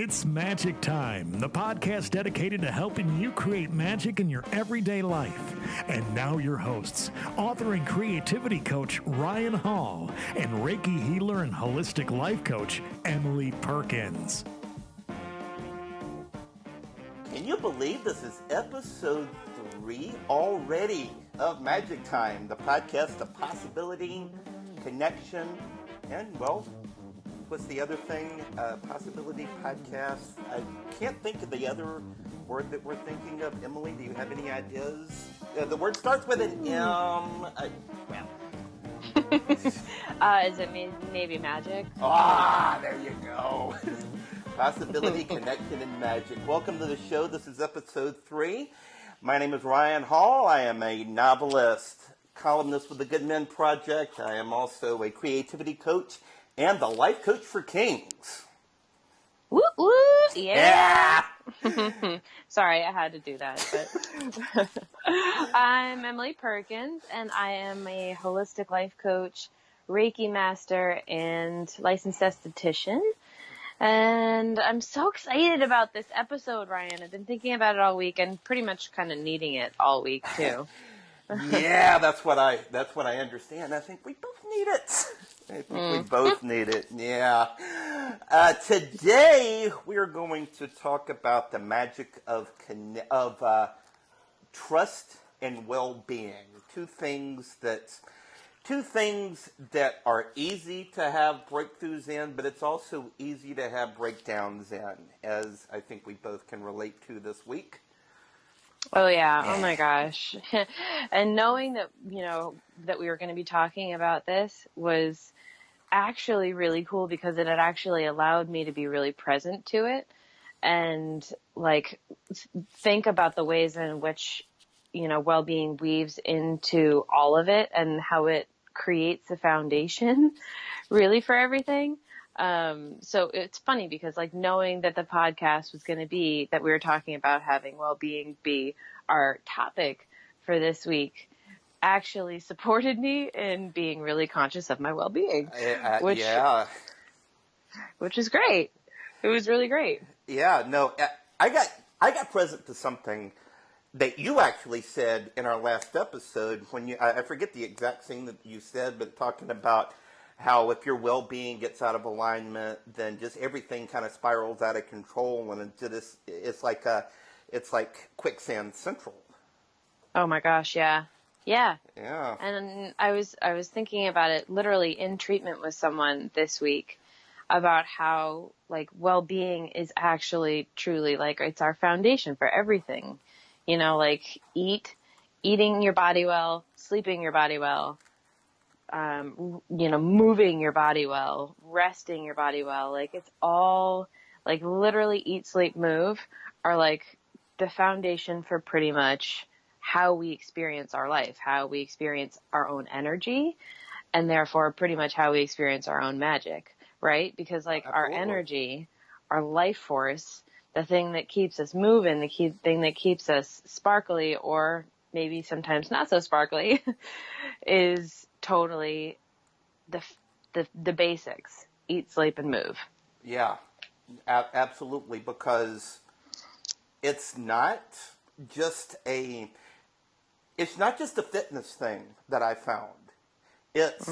It's Magic Time, the podcast dedicated to helping you create magic in your everyday life. And now your hosts, author and creativity coach Ryan Hall, and Reiki healer and holistic life coach Emily Perkins. Can you believe this is episode 3 already of Magic Time, the podcast of possibility, connection, and, well, what's the other thing? Possibility podcast. I can't think of the other word that we're thinking of. Emily, do you have any ideas? The word starts with an M. Is it maybe magic? There you go. Possibility, connection, and magic. Welcome to the show. This is episode 3. My name is Ryan Hall. I am a novelist, columnist with the Good Men Project. I am also a creativity coach and the life coach for kings. Woo woo! Yeah! Sorry, I had to do that. But I'm Emily Perkins, and I am a holistic life coach, Reiki master, and licensed esthetician. And I'm so excited about this episode, Ryan. I've been thinking about it all week and pretty much kind of needing it all week too. Yeah, that's what I understand. I think we both need it. We both need it. Yeah. Today we're going to talk about the magic of trust and well-being. Two things that are easy to have breakthroughs in, but it's also easy to have breakdowns in, as I think we both can relate to this week. Oh yeah. Oh my gosh. And knowing that, that we were going to be talking about this was actually really cool because it had actually allowed me to be really present to it and think about the ways in which, well-being weaves into all of it and how it creates the foundation really for everything. So it's funny because knowing that the podcast was going to be that we were talking about having well-being be our topic for this week actually supported me in being really conscious of my well-being, which is great. It was really great. Yeah, no, I got present to something that you actually said in our last episode when I forget the exact thing that you said, but talking about how if your well-being gets out of alignment, then just everything kind of spirals out of control, and it's like quicksand central. Oh my gosh, yeah. Yeah. Yeah. And I was thinking about it literally in treatment with someone this week about how well-being is actually truly it's our foundation for everything. Eating your body well, sleeping your body well, moving your body well, resting your body well. It's all literally eat, sleep, move are the foundation for pretty much how we experience our life, how we experience our own energy, and therefore pretty much how we experience our own magic, right? Because our energy, our life force, the thing that keeps us moving, the thing that keeps us sparkly or maybe sometimes not so sparkly is totally the basics. Eat, sleep, and move. Yeah, absolutely, because it's not just a fitness thing that I found. It's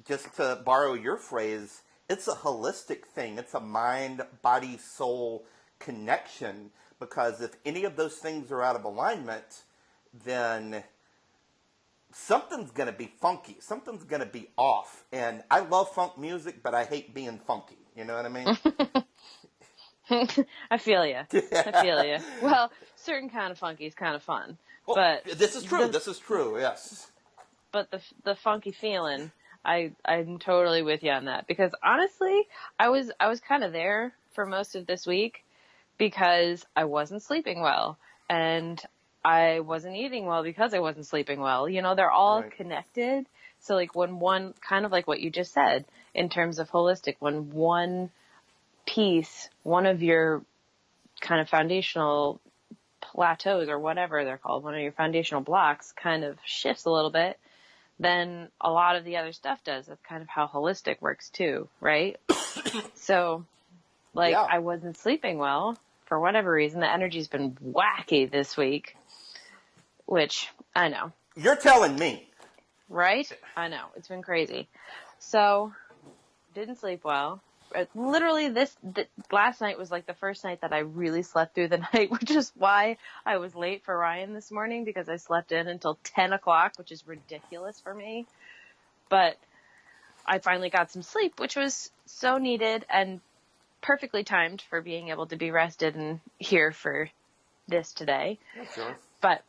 just to borrow your phrase, it's a holistic thing. It's a mind, body, soul connection, because if any of those things are out of alignment, then something's going to be funky. Something's going to be off. And I love funk music, but I hate being funky. You know what I mean? I feel you. I feel you. Well, certain kind of funky is kind of fun. Well, but this is true. This is true. Yes. But the funky feeling, I'm totally with you on that, because honestly, I was kind of there for most of this week because I wasn't sleeping well and I wasn't eating well because I wasn't sleeping well. They're all connected. So when one, kind of like what you just said in terms of holistic, when one piece, one of your kind of foundational plateaus or whatever they're called, one of your foundational blocks kind of shifts a little bit, then a lot of the other stuff does. That's kind of how holistic works too, right? So Like, Yeah. I wasn't sleeping well for whatever reason. The energy's been wacky this week, which I know, You're telling me. right? I know. It's been crazy. So, didn't sleep well. Literally, last night was like the first night that I really slept through the night, which is why I was late for Ryan this morning, because I slept in until 10 o'clock, which is ridiculous for me. But I finally got some sleep, which was so needed and perfectly timed for being able to be rested and here for this today. Yeah, sure. But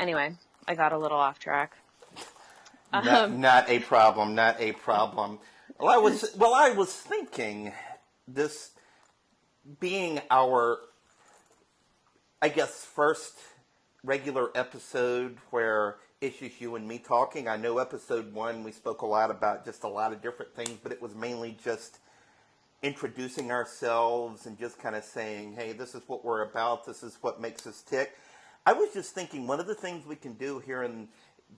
anyway, I got a little off track. Not a problem. Not a problem. Well, I was thinking, this being our, I guess, first regular episode where it's just you and me talking. I know episode 1 we spoke a lot about just a lot of different things, but it was mainly just introducing ourselves and just kind of saying, hey, this is what we're about. This is what makes us tick. I was just thinking one of the things we can do here in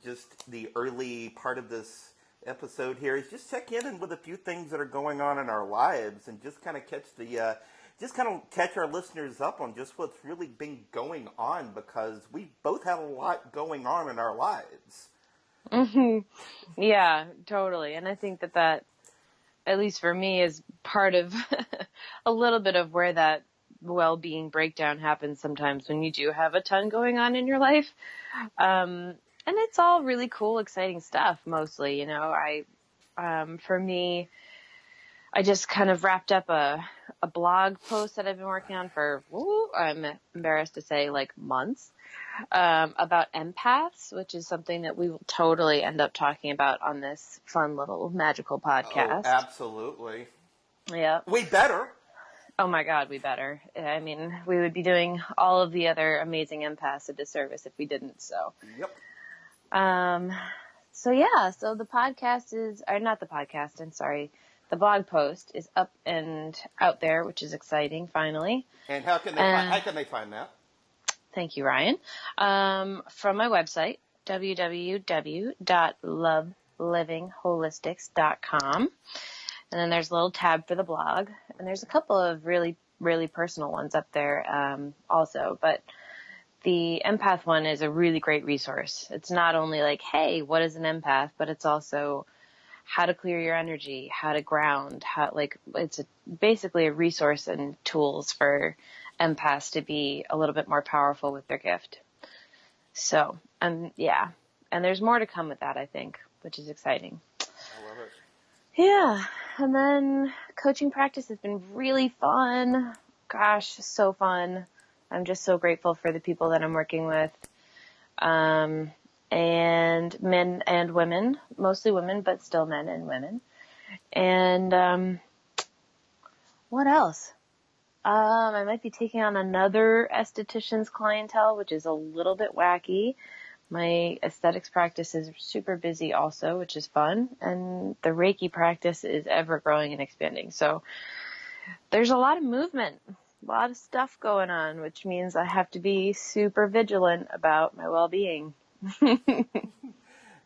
just the early part of this episode here is just check in with a few things that are going on in our lives and just kind of catch our listeners up on just what's really been going on, because we both have a lot going on in our lives. Mm-hmm. Yeah, totally. And I think that, at least for me, is part of a little bit of where that well-being breakdown happens sometimes, when you do have a ton going on in your life. And it's all really cool, exciting stuff, mostly. For me, I just kind of wrapped up a blog post that I've been working on for, I'm embarrassed to say, like months, about empaths, which is something that we will totally end up talking about on this fun little magical podcast. Oh, absolutely. Yeah. We better. Oh my God, we better. I mean, we would be doing all of the other amazing empaths a disservice if we didn't. So. Yep. So the podcast not the podcast, I'm sorry. The blog post is up and out there, which is exciting, finally. And how can they find that? Thank you, Ryan. From my website, www.lovelivingHolistics.com. And then there's a little tab for the blog. And there's a couple of really, really personal ones up there, also. But the empath one is a really great resource. It's not only like, hey, what is an empath? But it's also how to clear your energy, how to ground, it's basically a resource and tools for empaths to be a little bit more powerful with their gift. So, yeah. And there's more to come with that, I think, which is exciting. I love it. Yeah. And then coaching practice has been really fun. Gosh, so fun. I'm just so grateful for the people that I'm working with. And men and women, mostly women, but still men and women. And, what else? I might be taking on another esthetician's clientele, which is a little bit wacky. My aesthetics practice is super busy also, which is fun. And the Reiki practice is ever growing and expanding. So there's a lot of movement, a lot of stuff going on, which means I have to be super vigilant about my well-being.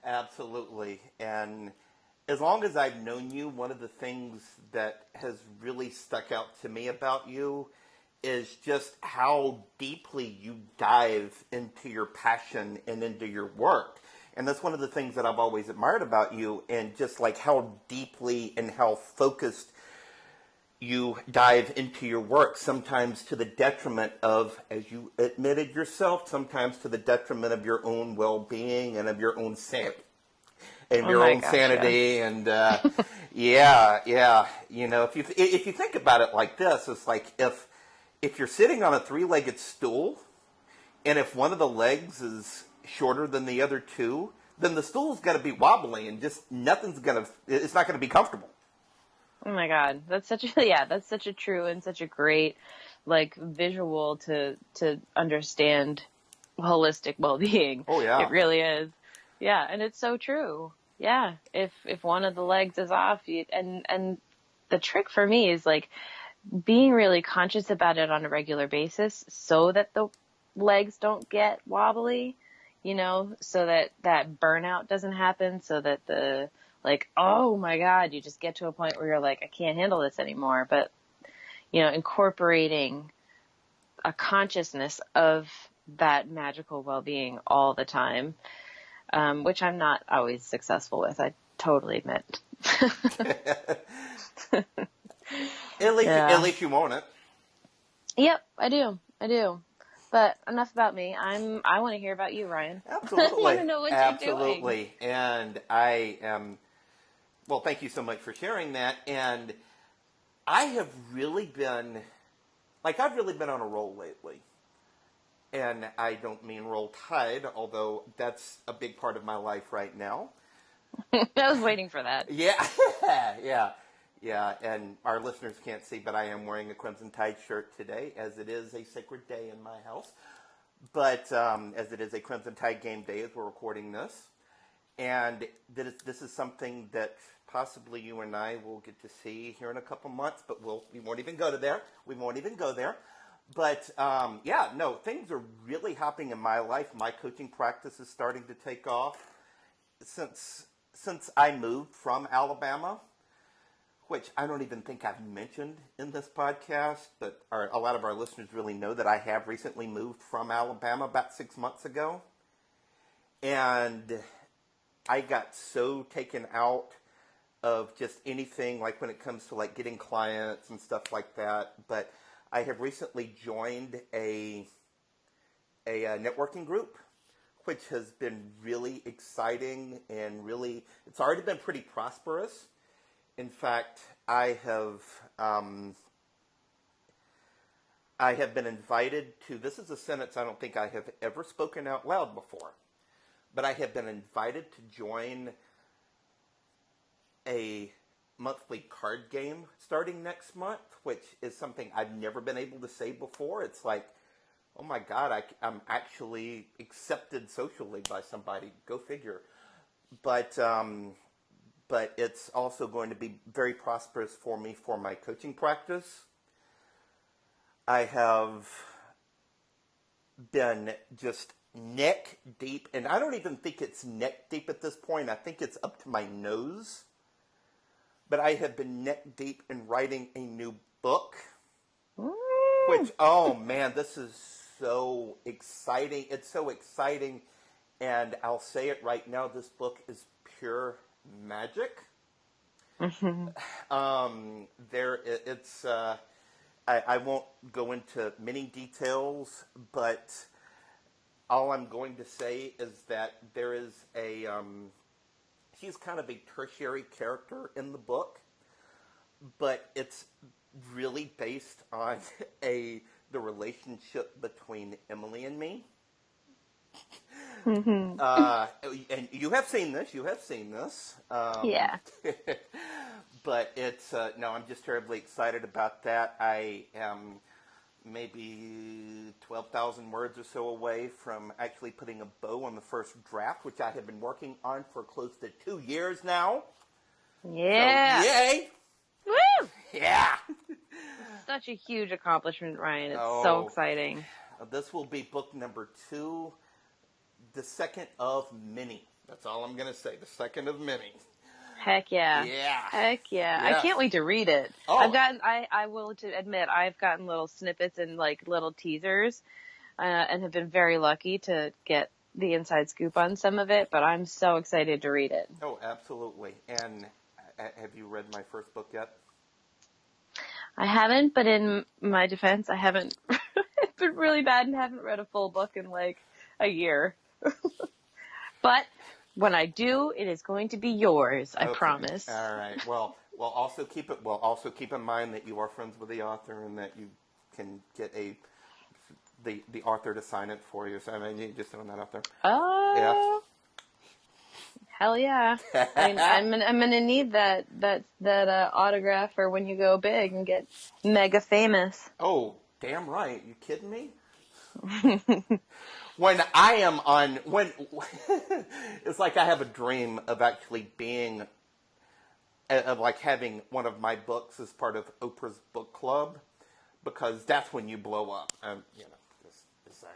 Absolutely. And as long as I've known you, one of the things that has really stuck out to me about you is just how deeply you dive into your passion and into your work. And that's one of the things that I've always admired about you, and just like how deeply and how focused you dive into your work, sometimes to the detriment of, as you admitted yourself, sometimes to the detriment of your own well-being and of your own sanity. And your own sanity, yeah. And yeah. You know, if you think about it like this, it's like if you're sitting on a 3-legged stool, and if one of the legs is shorter than the other two, then the stool's got to be wobbly, and just it's not gonna be comfortable. Oh my God, that's such a true and such a great visual to understand holistic well-being. Oh yeah, it really is. Yeah, and it's so true. Yeah, if one of the legs is off, and the trick for me is being really conscious about it on a regular basis, so that the legs don't get wobbly, so that burnout doesn't happen, so that oh my God, you just get to a point where you're like, I can't handle this anymore. But incorporating a consciousness of that magical well-being all the time, which I'm not always successful with. I totally admit. At least you want it. Yep, I do. But enough about me. I want to hear about you, Ryan. Absolutely. I want to know what you're doing. Absolutely. And I am, well, thank you so much for sharing that. And I have really been, I've really been on a roll lately. And I don't mean roll tide, although that's a big part of my life right now. I was waiting for that. Yeah. Yeah. And our listeners can't see, but I am wearing a Crimson Tide shirt today, as it is a sacred day in my house. But as it is a Crimson Tide game day as we're recording this. And this is something that possibly you and I will get to see here in a couple months, but we won't even go there. We won't even go there. But, things are really happening in my life. My coaching practice is starting to take off. Since I moved from Alabama, which I don't even think I've mentioned in this podcast, but a lot of our listeners really know that I have recently moved from Alabama about 6 months ago. And I got so taken out of just anything, like when it comes to getting clients and stuff like that. But I have recently joined a networking group, which has been really exciting and it's already been pretty prosperous. In fact, I have been invited to, this is a sentence I don't think I have ever spoken out loud before, but I have been invited to join a monthly card game starting next month, which is something I've never been able to say before. It's like, oh my God, I'm actually accepted socially by somebody. Go figure. But it's also going to be very prosperous for me for my coaching practice. I have been just neck deep, and I don't even think it's neck deep at this point. I think it's up to my nose. But I have been neck deep in writing a new book, which, oh man, this is so exciting. It's so exciting. And I'll say it right now, this book is pure magic. Mm-hmm. I won't go into many details, but all I'm going to say is that there is he's kind of a tertiary character in the book, but it's really based on the relationship between Emily and me. Mm-hmm. And you have seen this. Yeah. But it's, I'm just terribly excited about that. I am maybe 12,000 words or so away from actually putting a bow on the first draft, which I have been working on for close to 2 years now. Yeah. So, yay! Woo! Yeah! It's such a huge accomplishment, Ryan. It's so exciting. This will be book number 2, the second of many. That's all I'm going to say, the second of many. Heck yeah. Yeah. Heck yeah. Yes. I can't wait to read it. Oh. I will admit, I've gotten little snippets and little teasers, and have been very lucky to get the inside scoop on some of it, but I'm so excited to read it. Oh, absolutely. And have you read my first book yet? I haven't, but in my defense, I haven't. It's been really bad and haven't read a full book in a year. But when I do, it is going to be yours. I promise. All right. Well, also keep in mind that you are friends with the author and that you can get the author to sign it for you. So I mean, you just throw that out there. Oh. Yeah. Hell yeah. I mean, I'm gonna need that autograph for when you go big and get mega famous. Oh, damn right. You kidding me? When I am it's like I have a dream of actually being, of having one of my books as part of Oprah's book club, because that's when you blow up. Just saying.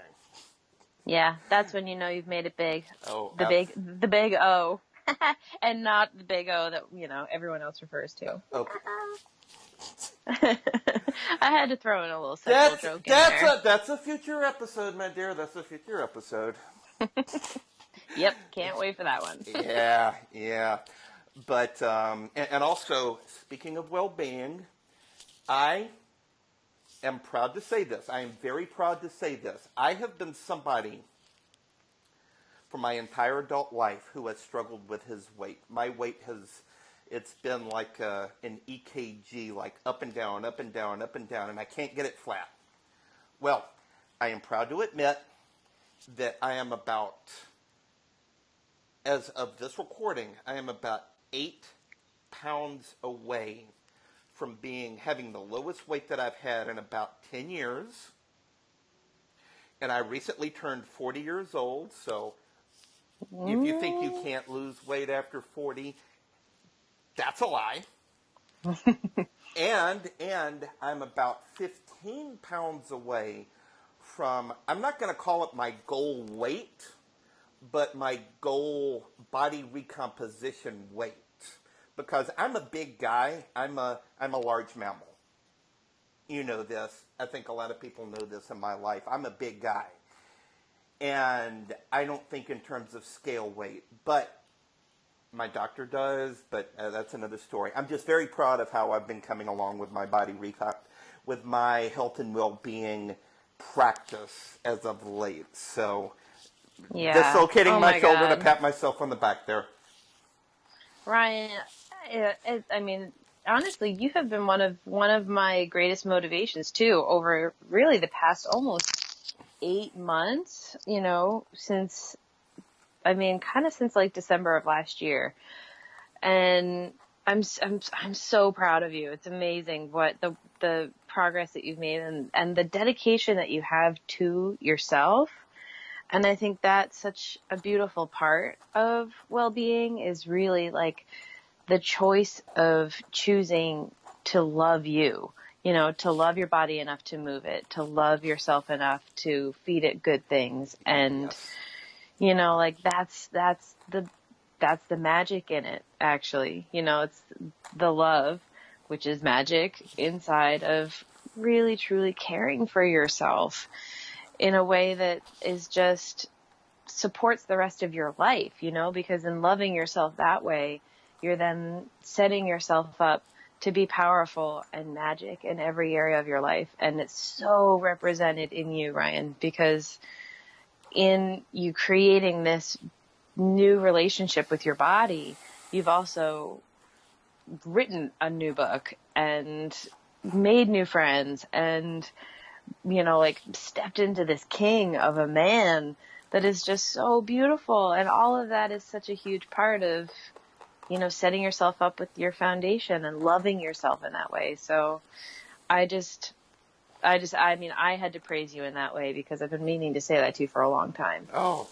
Yeah, that's when you know you've made it big. Oh, the big O, and not the big O that everyone else refers to. Okay. I had to throw in a little sexual joke in there. That's a future episode, my dear. That's a future episode. Yep, can't wait for that one. Yeah. But, and also, speaking of well-being, I am proud to say this. I am very proud to say this. I have been somebody for my entire adult life who has struggled with his weight. My weight it's been like an EKG, like up and down, up and down, up and down, and I can't get it flat. Well, I am proud to admit that I am about, as of this recording, I am about 8 pounds away from having the lowest weight that I've had in about 10 years. And I recently turned 40 years old, so if you think you can't lose weight after 40, that's a lie. and I'm about 15 pounds away from, I'm not going to call it my goal weight, but my goal body recomposition weight. Because I'm a big guy. I'm a large mammal. You know this. I think a lot of people know this in my life. I'm a big guy. And I don't think in terms of scale weight. But my doctor does. But that's another story. I'm just very proud of how I've been coming along with my body with my health and well-being practice as of late. So, dislocating my shoulder to pat myself on the back there. Ryan, I mean, honestly, you have been one of my greatest motivations too over really the past almost 8 months. Since like December of last year, and I'm so proud of you. It's amazing what the progress that you've made and the dedication that you have to yourself. And I think that's such a beautiful part of well-being is really like the choice of choosing to love you, to love your body enough to move it, to love yourself enough to feed it good things. And, like that's the magic in it, actually. It's the love, which is magic inside of really, truly caring for yourself in a way that is just supports the rest of your life, because in loving yourself that way, you're then setting yourself up to be powerful and magic in every area of your life. And it's so represented in you, Ryan, because in you creating this new relationship with your body, you've also written a new book and made new friends and stepped into this king of a man that is just so beautiful. And all of that is such a huge part of, setting yourself up with your foundation and loving yourself in that way. So I had to praise you in that way because I've been meaning to say that to you for a long time. Oh,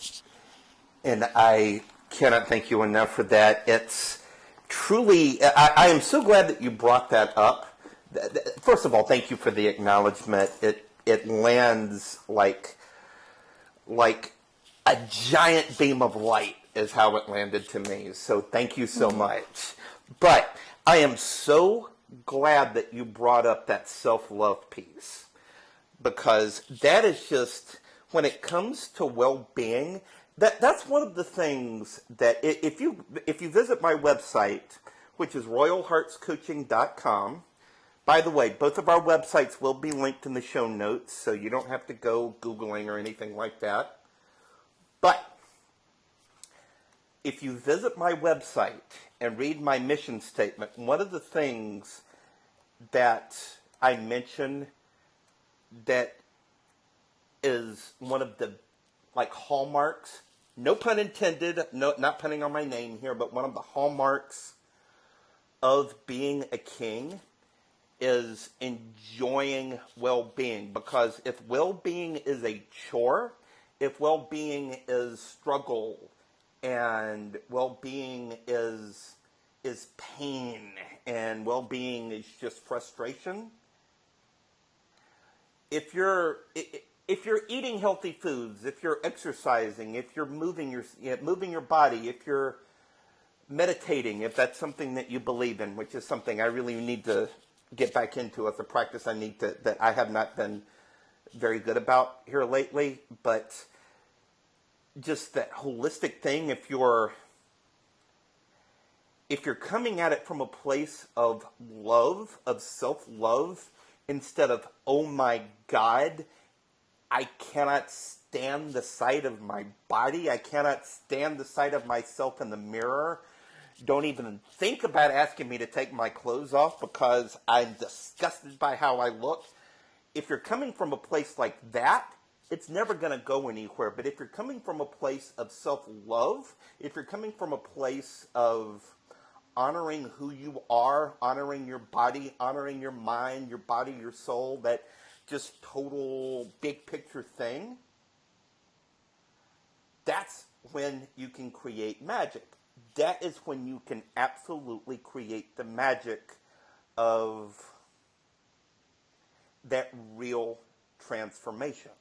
and I cannot thank you enough for that. It's truly, I am so glad that you brought that up. First of all, thank you for the acknowledgement. It lands like a giant beam of light is how it landed to me. So thank you so much. But I am so glad that you brought up that self-love piece, because that is just, when it comes to well-being, that's one of the things that if you visit my website, which is royalheartscoaching.com. By the way, both of our websites will be linked in the show notes, so you don't have to go Googling or anything like that. But if you visit my website and read my mission statement, one of the things that I mention that is one of the hallmarks, no pun intended, no, not punning on my name here, but one of the hallmarks of being a king is enjoying well-being. Because if well-being is a chore, if well-being is struggle, and well-being is pain, and well-being is just frustration, if you're eating healthy foods, if you're exercising, if you're moving your body, if you're meditating, if that's something that you believe in, which is something I really need to get back into as a practice I need to, that I have not been very good about here lately. But just that holistic thing, if you're coming at it from a place of love, of self-love, instead of, oh my God, I cannot stand the sight of my body, I cannot stand the sight of myself in the mirror, don't even think about asking me to take my clothes off because I'm disgusted by how I look. If you're coming from a place like that, it's never going to go anywhere. But if you're coming from a place of self-love, if you're coming from a place of honoring who you are, honoring your body, honoring your mind, your body, your soul, that just total big picture thing, that's when you can create magic. That is when you can absolutely create the magic of that real transformation.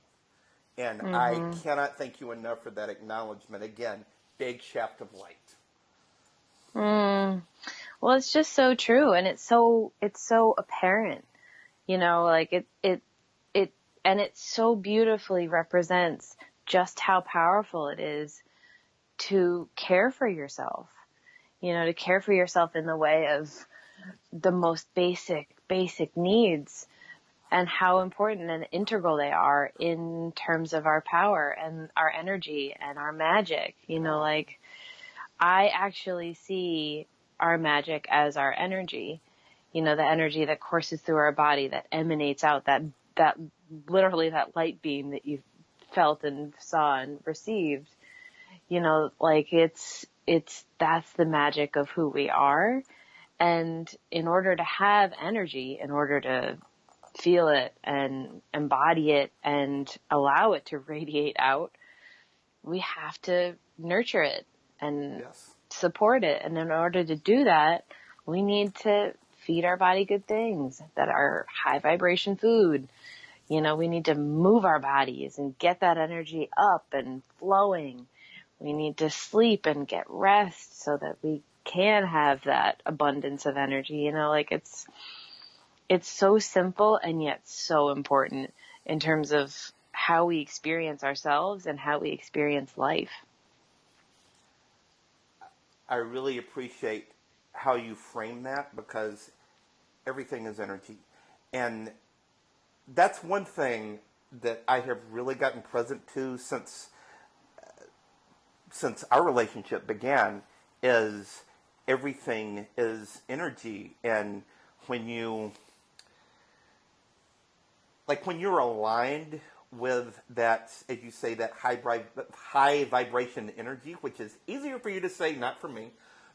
And I cannot thank you enough for that acknowledgement. Again, big shaft of light. Well, it's just so true, and it's so apparent, like and it so beautifully represents just how powerful it is to care for yourself, to care for yourself in the way of the most basic needs, and how important and integral they are in terms of our power and our energy and our magic. Like, I actually see our magic as our energy, the energy that courses through our body, that emanates out, that literally that light beam that you felt and saw and received, like that's the magic of who we are. And in order to have energy, in order to feel it and embody it and allow it to radiate out, we have to nurture it and support it. And in order to do that, we need to feed our body good things that are high vibration food. We need to move our bodies and get that energy up and flowing. We need to sleep and get rest so that we can have that abundance of energy. Like it's so simple and yet so important in terms of how we experience ourselves and how we experience life. I really appreciate how you frame that, because everything is energy. And that's one thing that I have really gotten present to since our relationship began, is everything is energy. And when you're aligned with that, as you say, that high vibration energy, which is easier for you to say, not for me,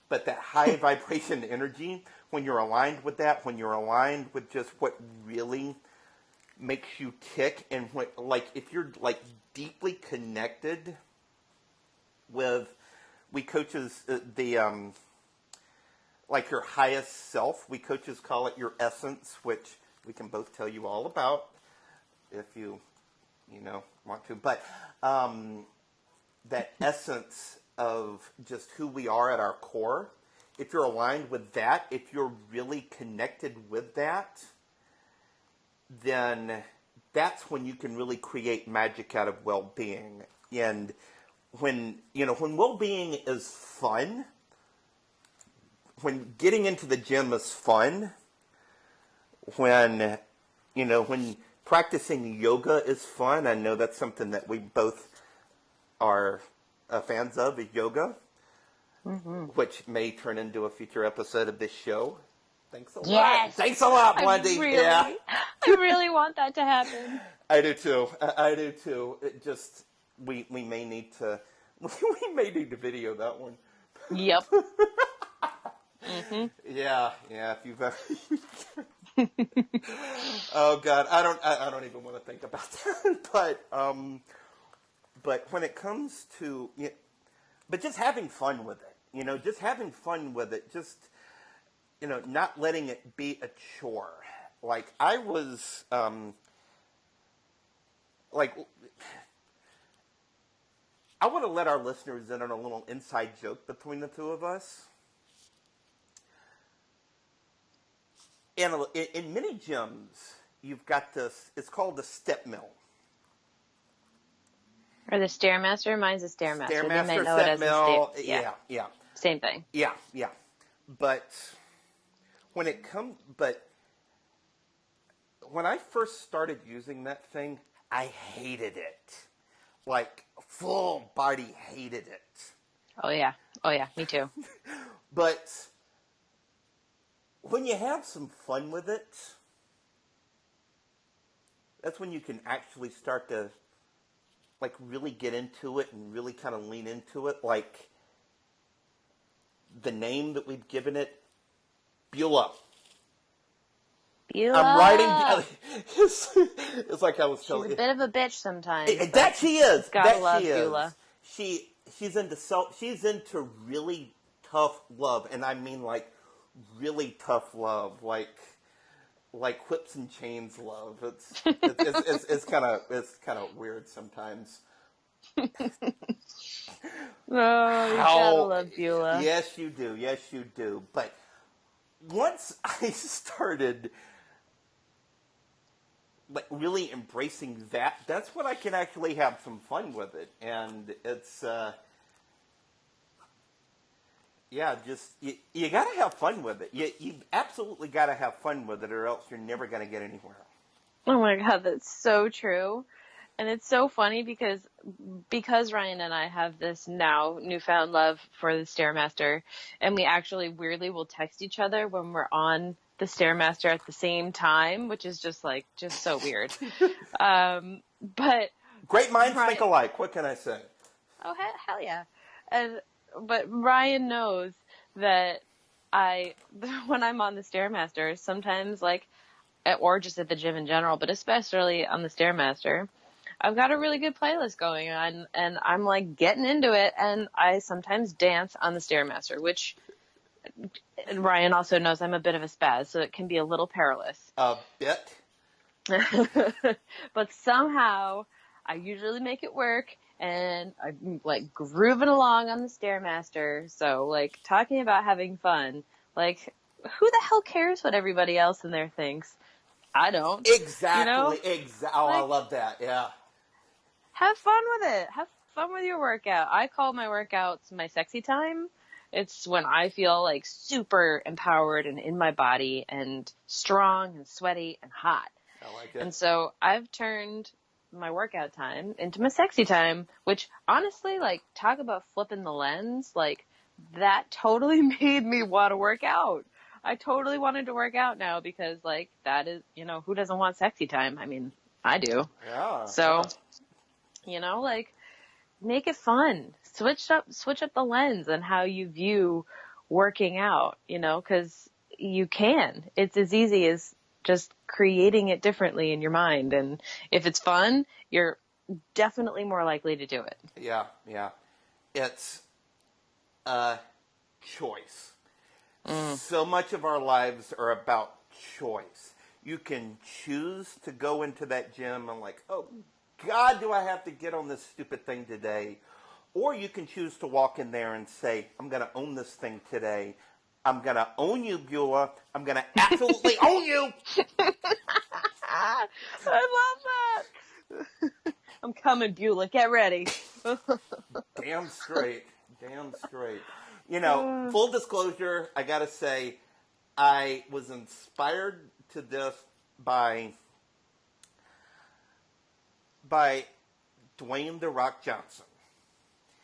but that high vibration energy, when you're aligned with that, when you're aligned with just what really makes you tick, and if you're deeply connected with, we coaches, your highest self, we coaches call it your essence, which we can both tell you all about if you want to, but that essence of just who we are at our core, if you're aligned with that, if you're really connected with that, then that's when you can really create magic out of well-being. And when well-being is fun, when getting into the gym is fun, when practicing yoga is fun. I know that's something that we both are fans of, is yoga, which may turn into a future episode of this show. Thanks a lot. Thanks a lot, Blondie. I really want that to happen. I do too. I do too. It just, we may need to video that one. Yep. Yeah. If you've ever. Oh God, I don't even want to think about that. But when it comes to, but just having fun with it, just having fun with it, just not letting it be a chore. Like I was, I want to let our listeners in on a little inside joke between the two of us. And in many gyms, you've got this, it's called the step mill. Or the Stairmaster. Mine's a Stairmaster. They might Stairmaster, know it step as a stair. mill, Yeah. yeah. Same thing. Yeah. But when I first started using that thing, I hated it. Like, full body hated it. Oh yeah. Me too. But when you have some fun with it, that's when you can actually start to, like, really get into it and really kind of lean into it. Like, the name that we've given it, Beulah. Beulah. I'm writing. It's like I was telling you. She's a bit of a bitch sometimes. That she is. Gotta That love she is. Beulah. She's into really tough love, and I mean like really tough love, like whips and chains love. It's kind of weird sometimes. Oh, you gotta love Beulah. Yes, you do. But once I started like really embracing that, that's when I can actually have some fun with it. And it's just you got to have fun with it. You absolutely got to have fun with it, or else you're never going to get anywhere. Oh my God, that's so true. And it's so funny because Ryan and I have this now newfound love for the Stairmaster, and we actually weirdly will text each other when we're on the Stairmaster at the same time, which is just so weird. But great minds think alike. What can I say? Oh, hell yeah. But Ryan knows that when I'm on the Stairmaster, sometimes or just at the gym in general, but especially on the Stairmaster, I've got a really good playlist going on, and I'm like getting into it, and I sometimes dance on the Stairmaster, which Ryan also knows I'm a bit of a spaz, so it can be a little perilous. A bit. But somehow I usually make it work, and I'm like grooving along on the Stairmaster. So like talking about having fun, like who the hell cares what everybody else in there thinks? I don't. Exactly. Oh, I Like, love that. Yeah. have fun with it. Have fun with your workout. I call my workouts my sexy time. It's when I feel like super empowered and in my body and strong and sweaty and hot. I like it. And so I've turned my workout time into my sexy time, which honestly, like, talk about flipping the lens, like, that totally made me want to work out. I totally wanted to work out now because, like, that is, who doesn't want sexy time? I mean, I do. Yeah. So, like, make it fun. Switch up the lens on how you view working out, because you can. It's as easy as just creating it differently in your mind. And if it's fun, you're definitely more likely to do it. Yeah. It's a choice. So much of our lives are about choice. You can choose to go into that gym and like, oh, God, do I have to get on this stupid thing today? Or you can choose to walk in there and say, I'm going to own this thing today. I'm going to own you, Beulah. I'm going to absolutely own you. I love that. I'm coming, Beulah. Get ready. Damn straight. Full disclosure, I got to say, I was inspired to this by Dwayne "The Rock" Johnson.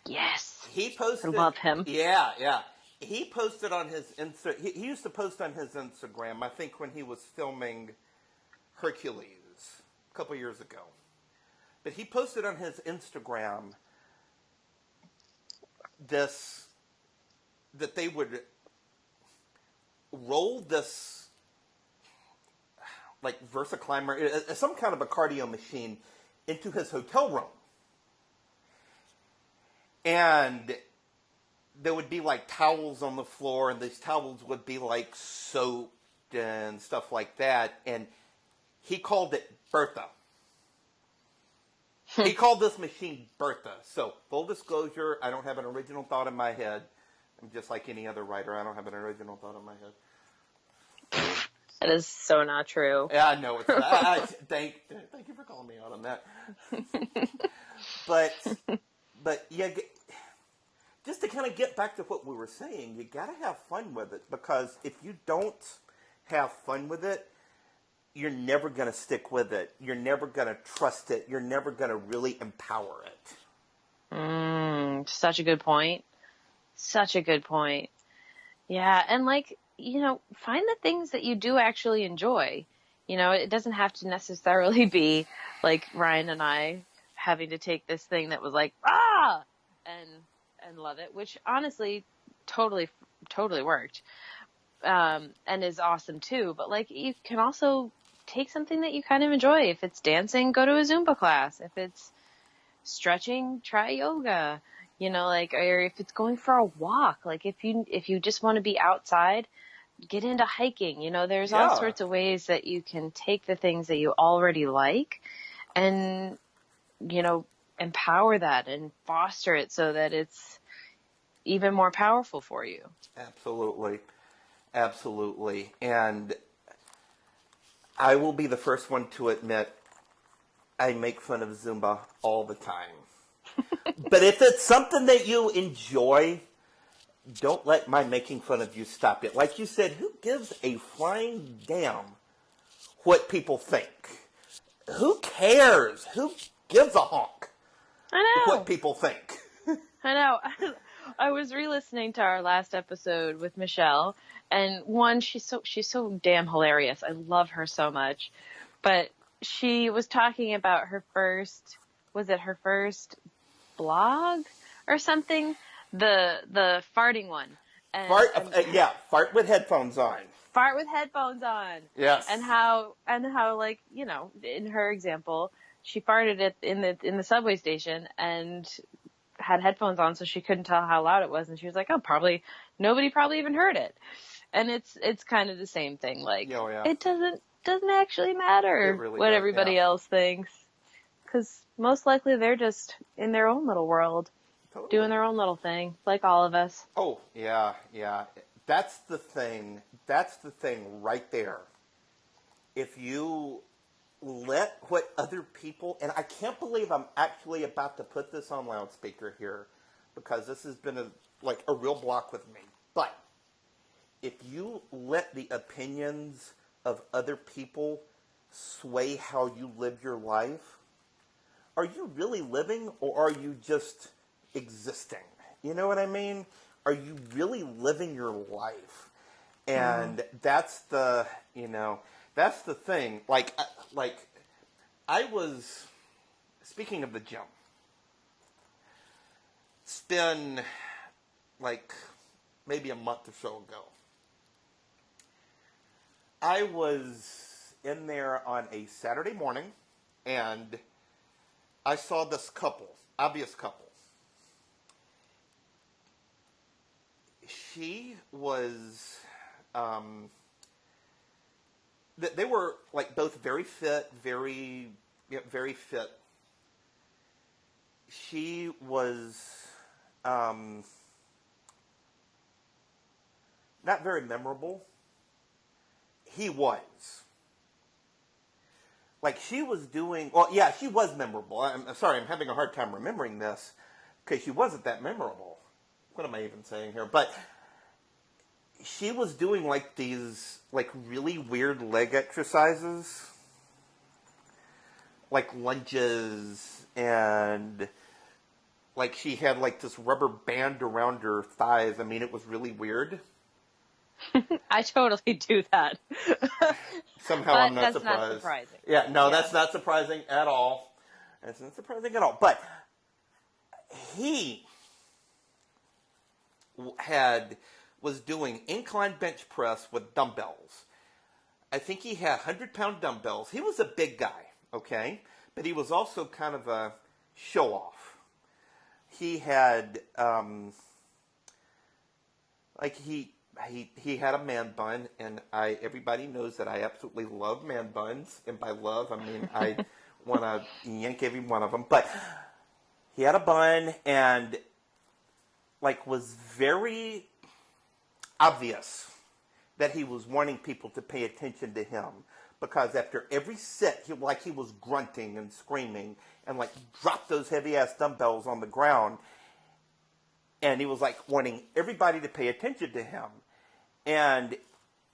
Yes. He posted. I love him. Yeah. He posted on his He used to post on his Instagram, I think, when he was filming Hercules a couple years ago. But he posted on his Instagram that they would roll this like VersaClimber, some kind of a cardio machine, into his hotel room. And there would be like towels on the floor, and these towels would be like soaked and stuff like that. And he called it Bertha. He called this machine Bertha. So, full disclosure, I don't have an original thought in my head. I'm just like any other writer. I don't have an original thought in my head. That is so not true. Yeah, I know it's not. Thank you for calling me out on that. But yeah, just to kind of get back to what we were saying, you got to have fun with it, because if you don't have fun with it, you're never going to stick with it. You're never going to trust it. You're never going to really empower it. Such a good point. Such a good point. Yeah. And like, find the things that you do actually enjoy. It doesn't have to necessarily be like Ryan and I having to take this thing that was like, and love it, which honestly totally worked. And is awesome too. But like, you can also take something that you kind of enjoy. If it's dancing, go to a Zumba class. If it's stretching, try yoga, or if it's going for a walk, like if you just want to be outside, get into hiking. There's all sorts of ways that you can take the things that you already like and, empower that and foster it so that it's even more powerful for you. Absolutely. And I will be the first one to admit I make fun of Zumba all the time. But if it's something that you enjoy, don't let my making fun of you stop it. Like you said, who gives a flying damn what people think? Who cares? Who gives a honk? I know. What people think. I know. I was re-listening to our last episode with Michelle, and one, she's so damn hilarious. I love her so much. But she was talking about her first blog or something? The farting one. Fart with headphones on. Fart with headphones on. Yes. And how like, in her example, she farted it in the subway station and had headphones on, so she couldn't tell how loud it was, and she was like, "Oh, nobody even heard it." And it's kind of the same thing. Like, It doesn't actually matter what everybody else thinks, because most likely they're just in their own little world, doing their own little thing, like all of us. Oh yeah. That's the thing. That's the thing right there. If you let what other people, and I can't believe I'm actually about to put this on loudspeaker here, because this has been a real block with me. But if you let the opinions of other people sway how you live your life, are you really living, or are you just existing? You know what I mean? Are you really living your life? And that's the thing. Like I was, speaking of the gym, it's been like maybe a month or so ago. I was in there on a Saturday morning, and I saw this obvious couple. She was, they were like both very fit, very fit. She was not very memorable. He was. Like, she was doing, she was memorable. I'm sorry, I'm having a hard time remembering this, because she wasn't that memorable. What am I even saying here? But she was doing like these like really weird leg exercises, like lunges, and like she had like this rubber band around her thighs. I mean, it was really weird. I totally do that. Somehow but I'm not that's surprised. Not surprising. That's not surprising at all. That's not surprising at all. But he was doing incline bench press with dumbbells. I think he had 100-pound dumbbells. He was a big guy, okay? But he was also kind of a show-off. He had, he had a man bun, and everybody knows that I absolutely love man buns. And by love, I mean I want to yank every one of them. But he had a bun, and like was very obvious that he was wanting people to pay attention to him. Because after every set, he was grunting and screaming and like dropped those heavy ass dumbbells on the ground. And he was like wanting everybody to pay attention to him. And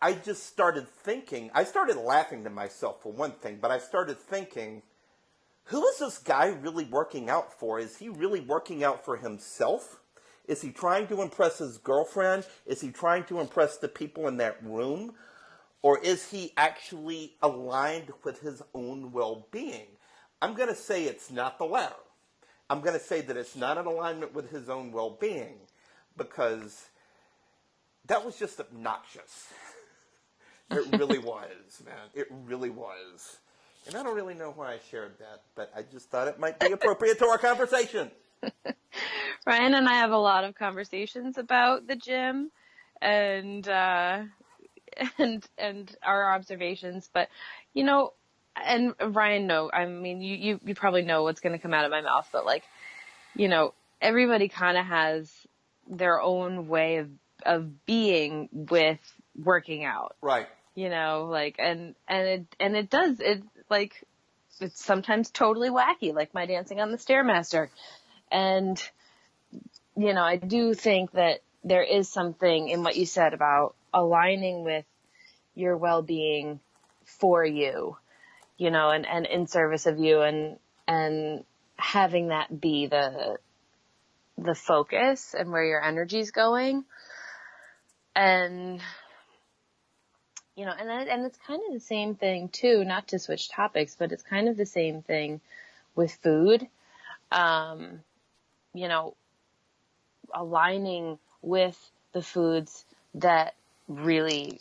I just started thinking, I started laughing to myself for one thing, but I started thinking, who is this guy really working out for? Is he really working out for himself? Is he trying to impress his girlfriend? Is he trying to impress the people in that room? Or is he actually aligned with his own well-being? I'm going to say it's not the latter. I'm going to say that it's not in alignment with his own well-being, because that was just obnoxious. It really was, man. It really was. And I don't really know why I shared that, but I just thought it might be appropriate to our conversation. Ryan and I have a lot of conversations about the gym and our observations, but you know, and Ryan, no, I mean, you probably know what's going to come out of my mouth, but like, you know, everybody kind of has their own way of being with working out. Right. You know, like, and it does, it like, it's sometimes totally wacky, like my dancing on the Stairmaster. And, you know, I do think that there is something in what you said about aligning with your well-being for you, you know, and in service of you, and having that be the focus and where your energy's going. And, you know, and it's kind of the same thing too, not to switch topics, but it's kind of the same thing with food. You know, aligning with the foods that really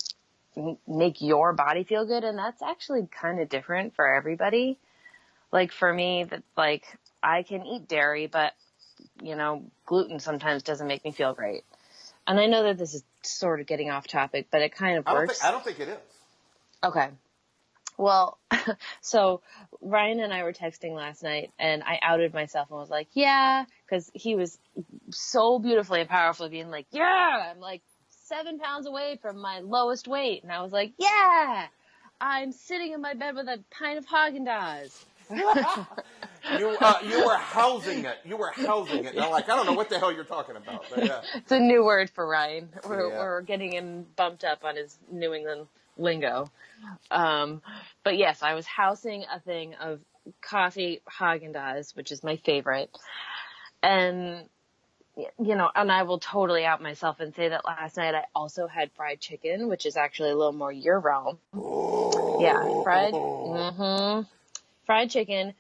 make your body feel good. And that's actually kind of different for everybody. Like for me, that like I can eat dairy, but you know, gluten sometimes doesn't make me feel great. And I know that this is sort of getting off topic, but it kind of works. I don't think it is. Okay. Well, so Ryan and I were texting last night, and I outed myself and was like, yeah, because he was so beautifully and powerfully being like, yeah, I'm like 7 pounds away from my lowest weight. And I was like, yeah, I'm sitting in my bed with a pint of Haagen-Dazs. You were housing it. You were housing it. And I'm like, I don't know what the hell you're talking about. But yeah. It's a new word for Ryan. We're getting him bumped up on his New England lingo. But yes, I was housing a thing of coffee Haagen-Dazs, which is my favorite. And, you know, and I will totally out myself and say that last night I also had fried chicken, which is actually a little more your realm. Oh. Yeah, fried chicken,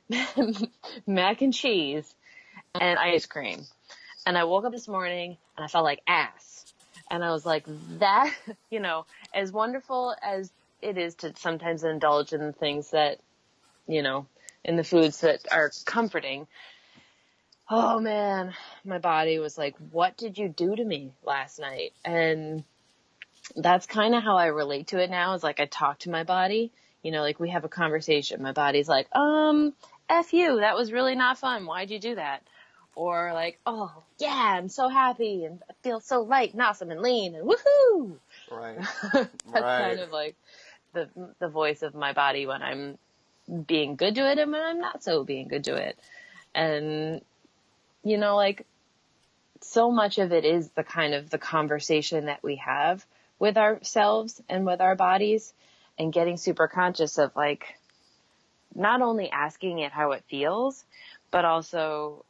mac and cheese, and ice cream. And I woke up this morning and I felt like ass. And I was like, that, you know, as wonderful as it is to sometimes indulge in the things that, you know, in the foods that are comforting. Oh man, my body was like, what did you do to me last night? And that's kind of how I relate to it now, is like I talk to my body, you know, like we have a conversation. My body's like, F you, that was really not fun. Why'd you do that? Or like, oh yeah, I'm so happy and I feel so light and awesome and lean and woohoo. Right. That's Right. kind of like the voice of my body when I'm being good to it and when I'm not so being good to it. And, you know, like so much of it is the kind of the conversation that we have with ourselves and with our bodies, and getting super conscious of like, not only asking it how it feels, but also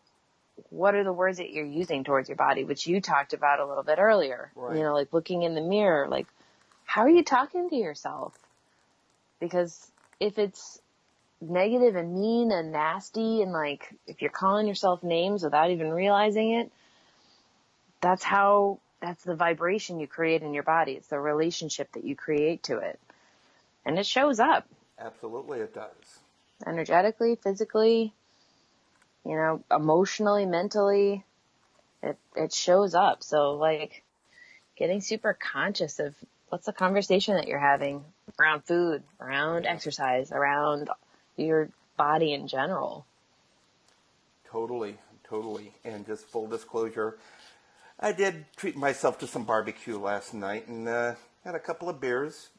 what are the words that you're using towards your body, which you talked about a little bit earlier. Right. You know, like looking in the mirror, like how are you talking to yourself? Because if it's negative and mean and nasty, and like if you're calling yourself names without even realizing it, that's the vibration you create in your body. It's the relationship that you create to it. And it shows up. Absolutely it does. Energetically, physically, you know, emotionally, mentally, it shows up. So like getting super conscious of what's the conversation that you're having around food, around exercise, around your body in general. Totally. And just full disclosure, I did treat myself to some barbecue last night, and had a couple of beers.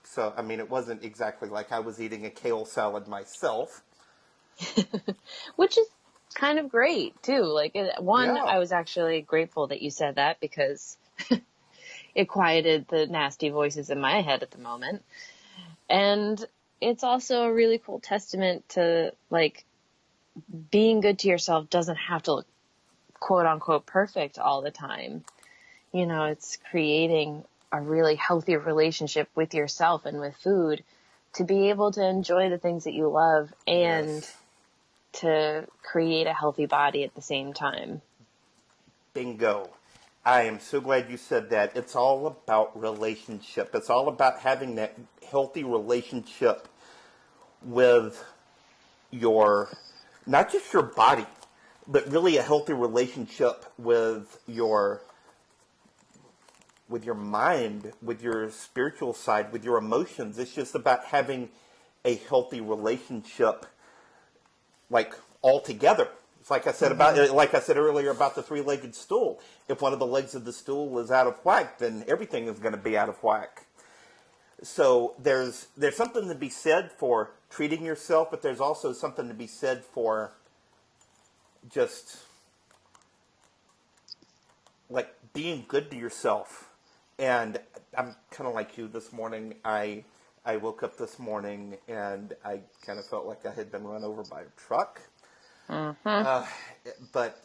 So, I mean, it wasn't exactly like I was eating a kale salad myself. Which is kind of great too. Like, one, Yeah. I was actually grateful that you said that because it quieted the nasty voices in my head at the moment. And it's also a really cool testament to, like, being good to yourself doesn't have to look quote unquote perfect all the time. You know, it's creating a really healthy relationship with yourself and with food to be able to enjoy the things that you love and Yes. to create a healthy body at the same time. Bingo. I am so glad you said that. It's all about relationship. It's all about having that healthy relationship with your, not just your body, but really a healthy relationship with your mind, with your spiritual side, with your emotions. It's just about having a healthy relationship, like, all together. It's like I said earlier about the three-legged stool. If one of the legs of the stool is out of whack, then everything is going to be out of whack. So there's something to be said for treating yourself, but there's also something to be said for just, like, being good to yourself. And I'm kind of like you this morning. I woke up this morning and I kind of felt like I had been run over by a truck. But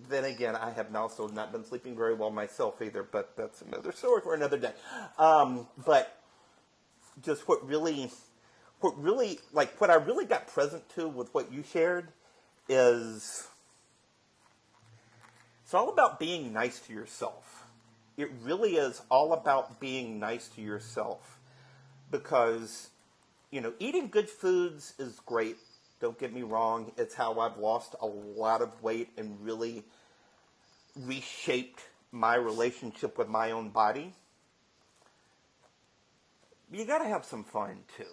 then again, I have also not been sleeping very well myself either, but that's another story for another day. But just what I really got present to with what you shared is it's all about being nice to yourself. It really is all about being nice to yourself because, you know, eating good foods is great. Don't get me wrong. It's how I've lost a lot of weight and really reshaped my relationship with my own body. You got to have some fun, too.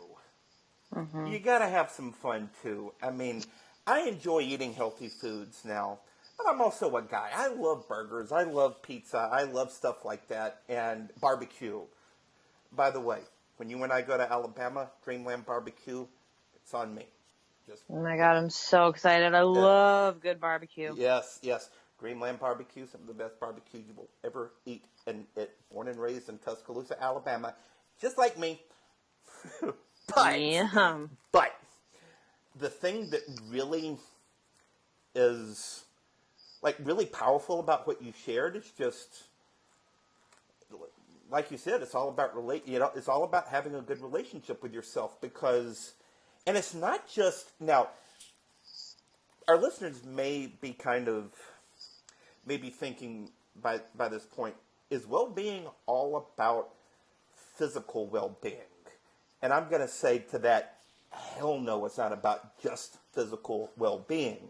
You got to have some fun, too. I mean, I enjoy eating healthy foods now, but I'm also a guy. I love burgers. I love pizza. I love stuff like that. And barbecue. By the way, when you and I go to Alabama, Dreamland Barbecue, it's on me. Oh my God, I'm so excited. I love good barbecue. Yes. Dreamland Barbecue, some of the best barbecue you will ever eat. And born and raised in Tuscaloosa, Alabama, just like me. But the thing that really is, like, really powerful about what you shared is just, like you said, it's all about it's all about having a good relationship with yourself because, and it's not just, now, our listeners may be thinking by this point, is well-being all about physical well-being? And I'm going to say to that, hell no, it's not about just physical well-being.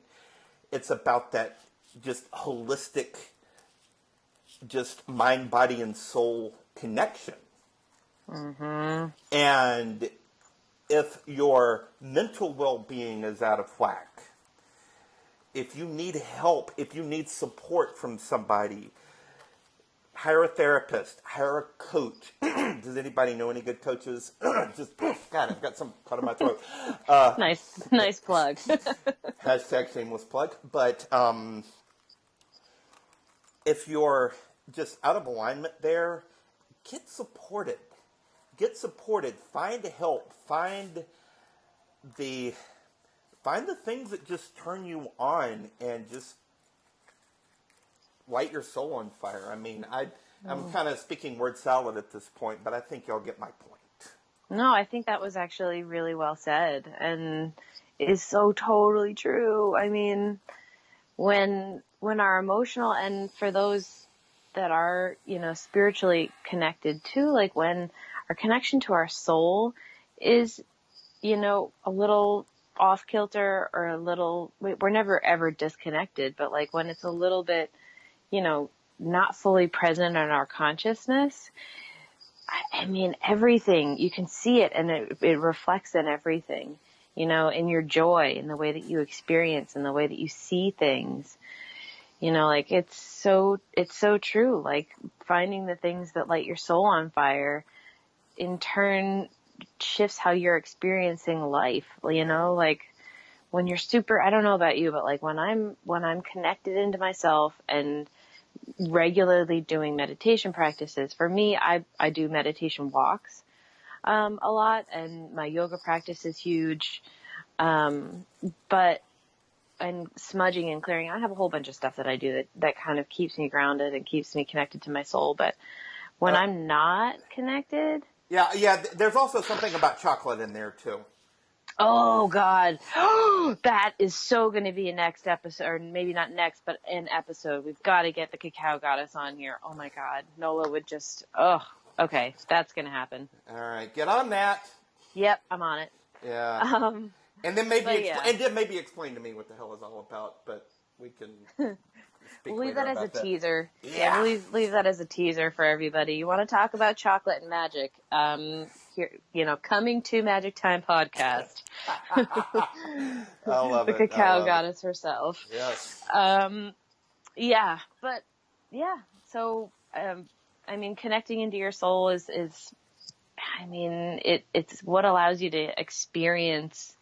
It's about that just holistic, just mind, body, and soul connection. And if your mental well-being is out of whack, if you need help, if you need support from somebody, hire a therapist, hire a coach. Does anybody know any good coaches? Just, God, I've got some caught in my throat. Nice plug. Hashtag shameless plug. But if you're just out of alignment there, get supported. Get supported. Find help. Find the things that just turn you on and just light your soul on fire. I mean, I'm kind of speaking word salad at this point, but I think y'all get my point. No, I think that was actually really well said and is so totally true. I mean, when our emotional, and for those that are, you know, spiritually connected too, like when our connection to our soul is, you know, a little off kilter or a little, we're never ever disconnected, but like when it's a little bit, you know, not fully present in our consciousness, I mean, everything, you can see it and it reflects in everything, you know, in your joy, in the way that you experience, in the way that you see things. Like it's so true. Like finding the things that light your soul on fire in turn shifts how you're experiencing life. Like when you're I don't know about you, but like when I'm connected into myself and regularly doing meditation practices, for me, I do meditation walks, a lot, and my yoga practice is huge. But and smudging and clearing, I have a whole bunch of stuff that I do that kind of keeps me grounded and keeps me connected to my soul. But when I'm not connected, Yeah. There's also something about chocolate in there too. oh God, that is so going to be a next episode, or maybe not next, but an episode. We've got to get the cacao goddess on here. Oh my God, Nola would just, okay, that's going to happen. All right, get on that. Yep, I'm on it. Yeah. And then maybe explain to me what the hell it's all about, but we can speak We'll leave later that as a about that. teaser. Yeah. We'll leave that as a teaser for everybody. You want to talk about chocolate and magic? Here, coming to Magic Time podcast. I love The it. cacao goddess herself. Yes. Yeah, but yeah. So, connecting into your soul is it's what allows you to experience.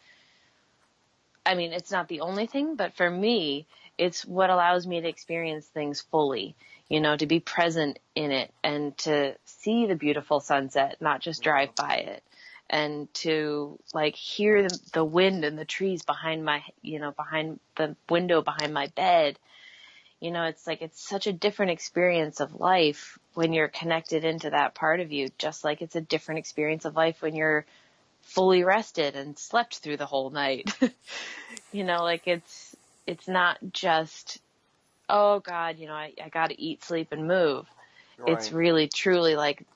It's not the only thing, but for me, it's what allows me to experience things fully, to be present in it and to see the beautiful sunset, not just drive by it, and to like hear the wind and the trees behind behind the window behind my bed. It's like, it's such a different experience of life when you're connected into that part of you, just like it's a different experience of life when you're fully rested and slept through the whole night. Like it's not just, oh God, I got to eat, sleep, and move. Right. It's really, truly like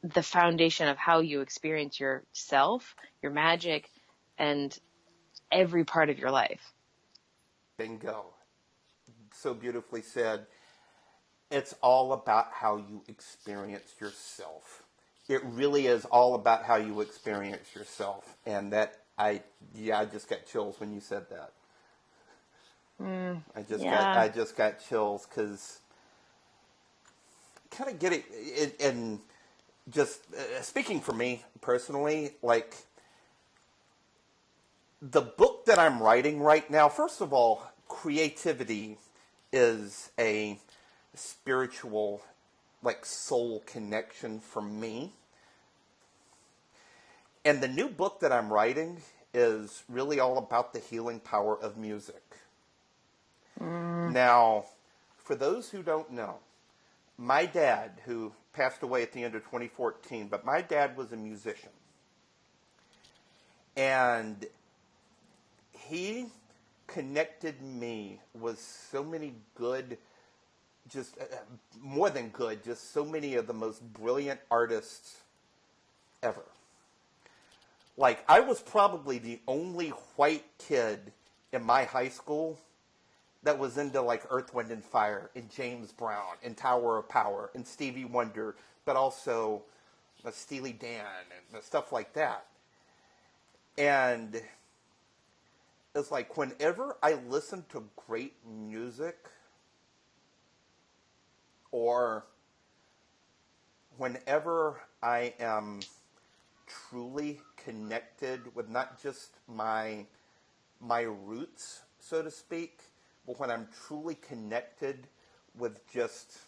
the foundation of how you experience yourself, your magic, and every part of your life. Bingo. So beautifully said. It's all about how you experience yourself. It really is all about how you experience yourself. And I just got chills when you said that. I just got chills because kind of getting it, and just speaking for me personally, like the book that I'm writing right now, first of all, creativity is a spiritual, like, soul connection for me. And the new book that I'm writing is really all about the healing power of music. Now, for those who don't know, my dad, who passed away at the end of 2014, but my dad was a musician. And he connected me with so many good, just more than good, just so many of the most brilliant artists ever. Like, I was probably the only white kid in my high school that was into, like, Earth, Wind, and Fire, and James Brown, and Tower of Power, and Stevie Wonder, but also Steely Dan, and stuff like that. And it's like, whenever I listen to great music, or whenever I am truly connected with not just my roots, so to speak, but when I'm truly connected with just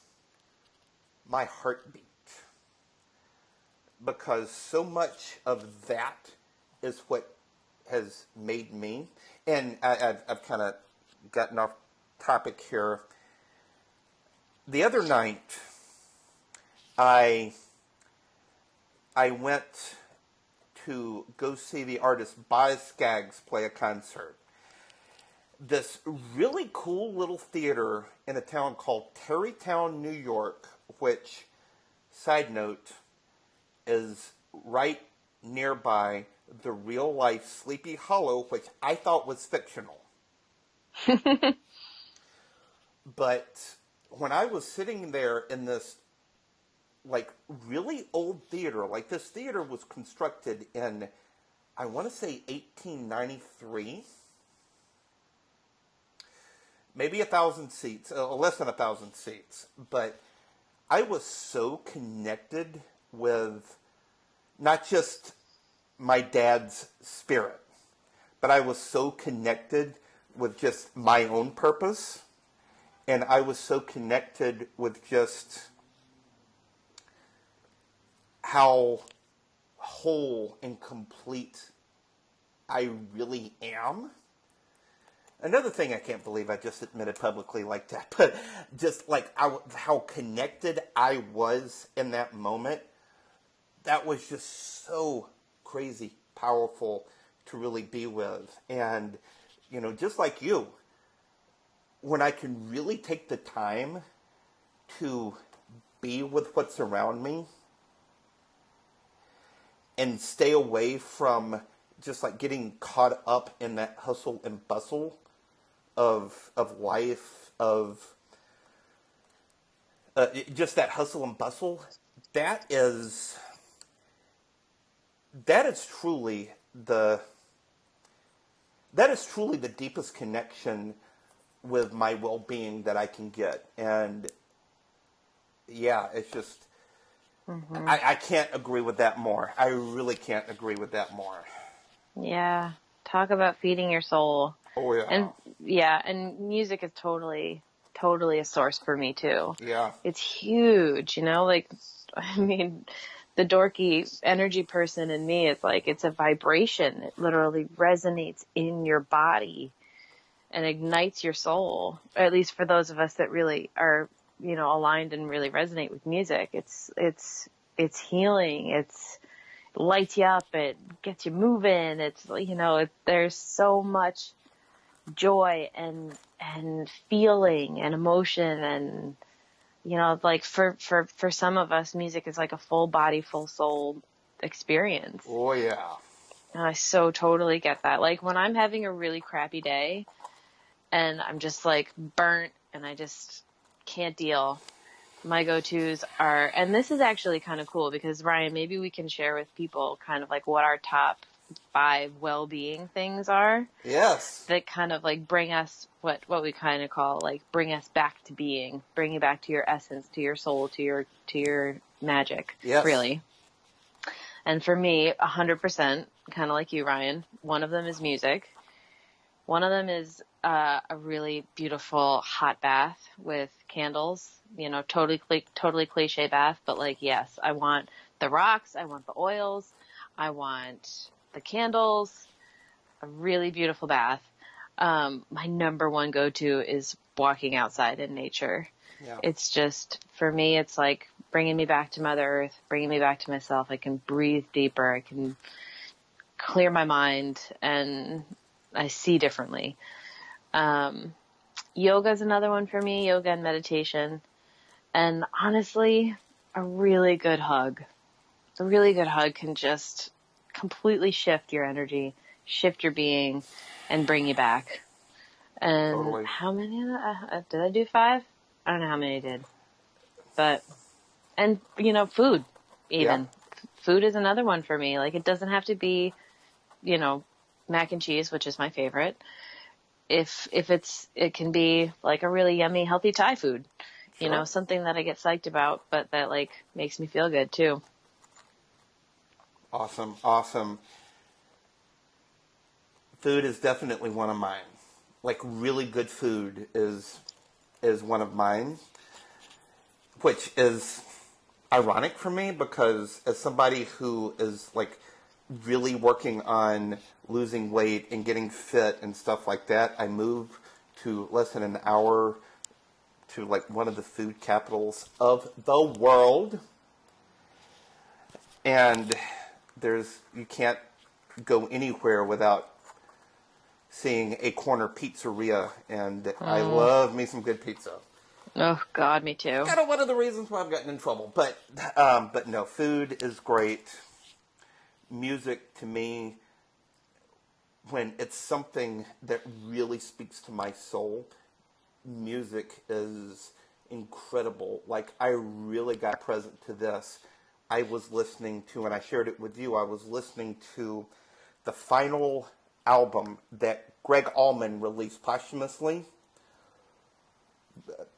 my heartbeat. Because so much of that is what has made me. And I've kind of gotten off topic here. The other night, I went to go see the artist Boz Scaggs play a concert. This really cool little theater in a town called Tarrytown, New York, which, side note, is right nearby the real-life Sleepy Hollow, which I thought was fictional. But when I was sitting there in this, like, really old theater, like, this theater was constructed in, I want to say 1893. maybe 1,000 seats, less than 1,000 seats, but I was so connected with not just my dad's spirit, but I was so connected with just my own purpose, and I was so connected with just how whole and complete I really am. Another thing I can't believe I just admitted publicly like that, but just like how connected I was in that moment, that was just so crazy powerful to really be with. And, you know, just like you, when I can really take the time to be with what's around me and stay away from just like getting caught up in that hustle and bustle of life, of just that hustle and bustle, that is truly the deepest connection with my well-being that I can get. And yeah, it's just, I can't agree with that more. I really can't agree with that more. Yeah. Talk about feeding your soul. Oh, yeah. And music is totally a source for me too. Yeah. It's huge, you know, like, I mean, the dorky energy person in me is like, it's a vibration. It literally resonates in your body and ignites your soul. Or at least for those of us that really are, you know, aligned and really resonate with music. It's healing. It lights you up. It gets you moving. It's, you know, there's so much joy and feeling and emotion, and, you know, like for some of us, music is like a full body, full soul experience. Oh, yeah. And I so totally get that. Like when I'm having a really crappy day and I'm just like burnt and I just can't deal, my go-tos are, and this is actually kind of cool because, Ryan, maybe we can share with people kind of like what our top 5 well-being things are. Yes. That kind of like bring us what we kind of call like bring us back to being, bring you back to your essence, to your soul, to your magic. Yes. Really. And for me, 100%, kind of like you, Ryan, one of them is music. One of them is a really beautiful hot bath with candles, you know, totally cliche bath, but like, yes, I want the rocks, I want the oils, I want the candles, a really beautiful bath. My number one go-to is walking outside in nature. Yeah. It's just, for me, it's like bringing me back to Mother Earth, bringing me back to myself. I can breathe deeper. I can clear my mind, and I see differently. Yoga is another one for me, yoga and meditation. And honestly, a really good hug. A really good hug can just completely shift your energy, shift your being, and bring you back. And Totally. how many did I do? 5? I don't know how many I did. But, and, you know, food, even. Yeah. Food is another one for me. Like, it doesn't have to be, you know, mac and cheese, which is my favorite. If it can be like a really yummy, healthy Thai food, Sure. you know, something that I get psyched about, but that like makes me feel good too. Awesome. Awesome. Food is definitely one of mine. Like really good food is one of mine, which is ironic for me because as somebody who is like really working on losing weight and getting fit and stuff like that, I moved to less than an hour to like one of the food capitals of the world. And you can't go anywhere without seeing a corner pizzeria, and I love me some good pizza. Oh God, me too. Kind of one of the reasons why I've gotten in trouble, but no, food is great. Music to me, when it's something that really speaks to my soul, music is incredible. Like I really got present to this. I was listening to, and I shared it with you, I was listening to the final album that Greg Allman released posthumously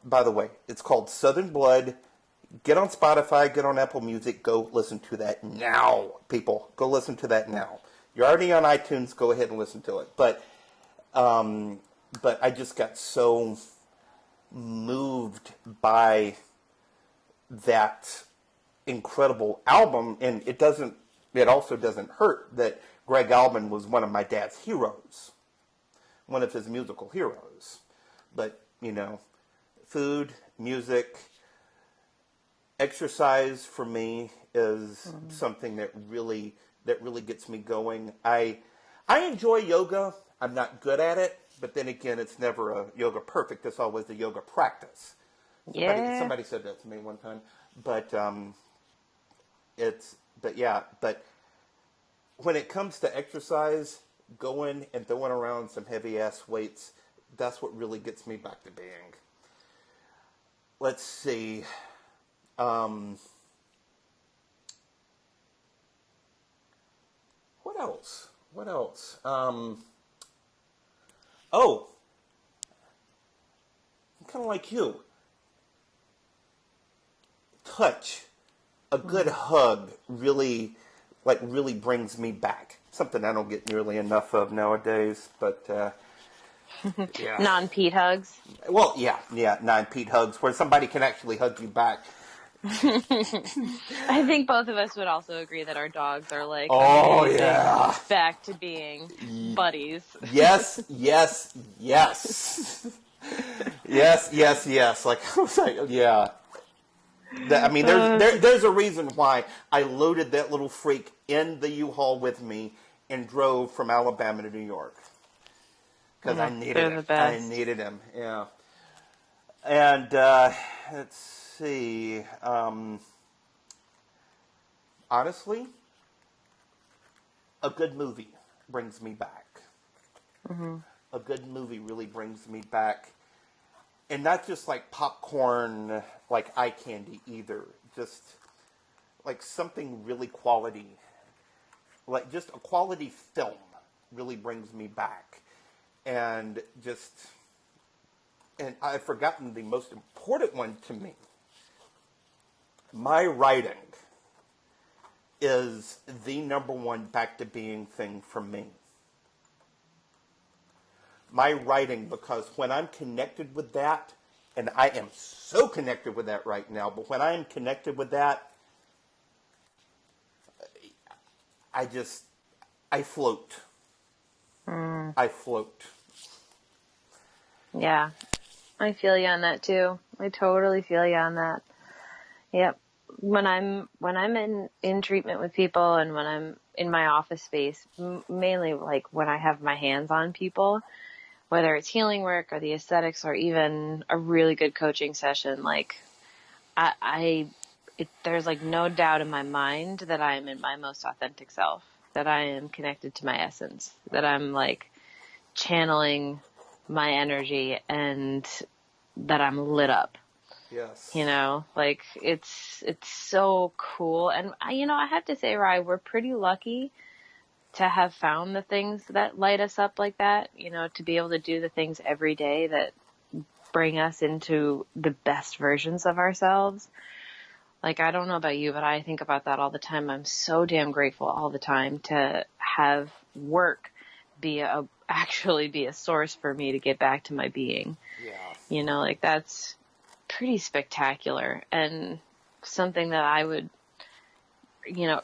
by the way, it's called Southern Blood. Get on Spotify, get on Apple Music, go listen to that now, people. Go listen to that now. You're already on iTunes, go ahead and listen to it. But I just got so moved by that incredible album, and it also doesn't hurt that Greg Allman was one of my dad's heroes, one of his musical heroes. But, food, music, exercise for me is something that really gets me going. I enjoy yoga. I'm not good at it, but then again, it's never a yoga perfect. It's always a yoga practice. Somebody said that to me one time. But when it comes to exercise, going and throwing around some heavy ass weights, that's what really gets me back to being. Let's see. What else? I'm kind of like you. Touch. A good hug really brings me back. Something I don't get nearly enough of nowadays, but yeah. Non-Pete hugs. Well, yeah, non-Pete hugs where somebody can actually hug you back. I think both of us would also agree that our dogs are like back to being buddies. Yes. Like I was like, yeah. There's a reason why I loaded that little freak in the U-Haul with me and drove from Alabama to New York because I needed him. I needed him. Yeah. And let's see. Honestly, a good movie brings me back. Mm-hmm. A good movie really brings me back. And not just like popcorn, like eye candy either. Just like something really quality. Like just a quality film really brings me back. And I've forgotten the most important one to me. My writing is the number one back to being thing for me. My writing, because when I'm connected with that, and I am so connected with that right now, but when I am connected with that, I float. I float. Yeah. I feel you on that too. I totally feel you on that. Yep. When I'm in treatment with people and when I'm in my office space, mainly like when I have my hands on people, whether it's healing work or the aesthetics or even a really good coaching session, like there's like no doubt in my mind that I am in my most authentic self, that I am connected to my essence, that I'm like channeling my energy and that I'm lit up. Yes. Like it's so cool. And I have to say, Rye, we're pretty lucky to have found the things that light us up like that, to be able to do the things every day that bring us into the best versions of ourselves. Like, I don't know about you, but I think about that all the time. I'm so damn grateful all the time to have work actually be a source for me to get back to my being. Yeah. Like that's pretty spectacular and something that I would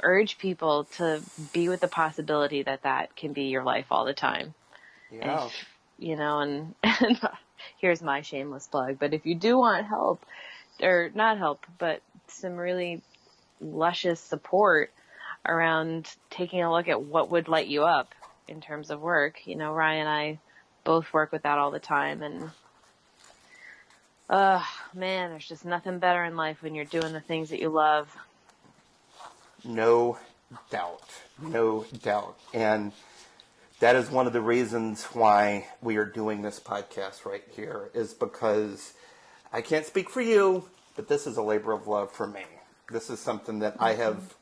urge people to be with the possibility that can be your life all the time. Yeah. And here's my shameless plug, but if you do want help, or not help, but some really luscious support around taking a look at what would light you up in terms of work, Ryan and I both work with that all the time. And, man, there's just nothing better in life when you're doing the things that you love. No doubt. And that is one of the reasons why we are doing this podcast right here, is because I can't speak for you, but this is a labor of love for me. This is something that I have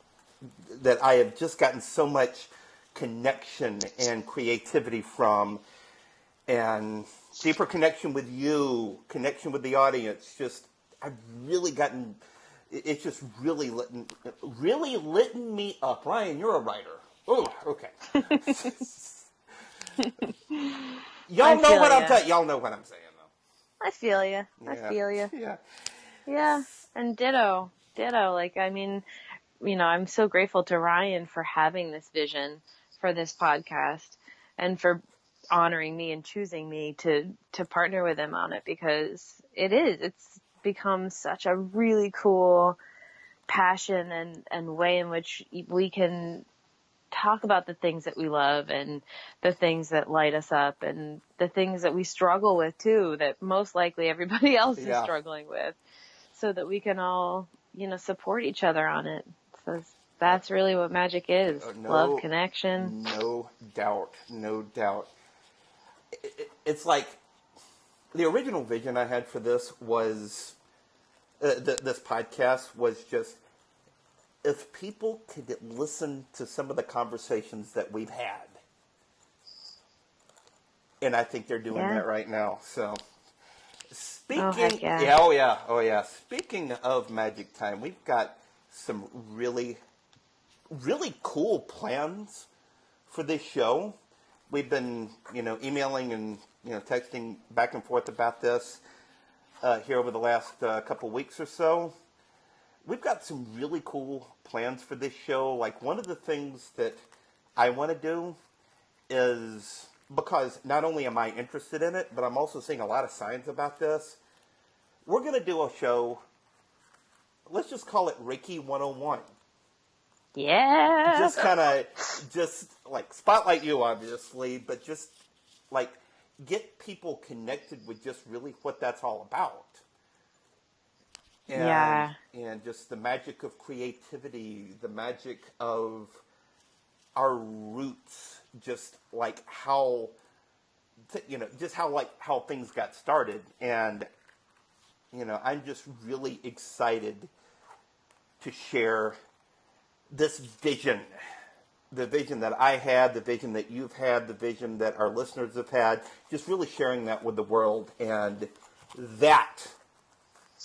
just gotten so much connection and creativity from. And deeper connection with you, connection with the audience. Just, I've really gotten, it's just really lit me up. Ryan, you're a writer. Oh, okay. Y'all know what I'm saying. Y'all know what I'm saying, though. I feel you. Yeah. I feel you. Yeah. Yeah. And ditto. Like, I mean, I'm so grateful to Ryan for having this vision for this podcast and for honoring me and choosing me to partner with him on it, because it's become such a really cool passion and way in which we can talk about the things that we love and the things that light us up and the things that we struggle with too, that most likely everybody else is struggling with, so that we can all, support each other on it. So that's really what magic is. Love, connection. No doubt. It's like the original vision I had for this was, this podcast was just, if people could listen to some of the conversations that we've had. And I think they're doing that right now. So, speaking, oh yeah. Speaking of Magic Time, we've got some really, really cool plans for this show. We've been, emailing and, texting back and forth about this here over the last couple weeks or so. We've got some really cool plans for this show. Like, one of the things that I want to do is, because not only am I interested in it, but I'm also seeing a lot of signs about this, we're going to do a show, let's just call it Reiki 101. Yeah. Just like spotlight you, obviously, but just like get people connected with just really what that's all about. And just the magic of creativity, the magic of our roots, just like how, how things got started. And, I'm just really excited to share this vision, the vision that I had, the vision that you've had, the vision that our listeners have had, just really sharing that with the world. And that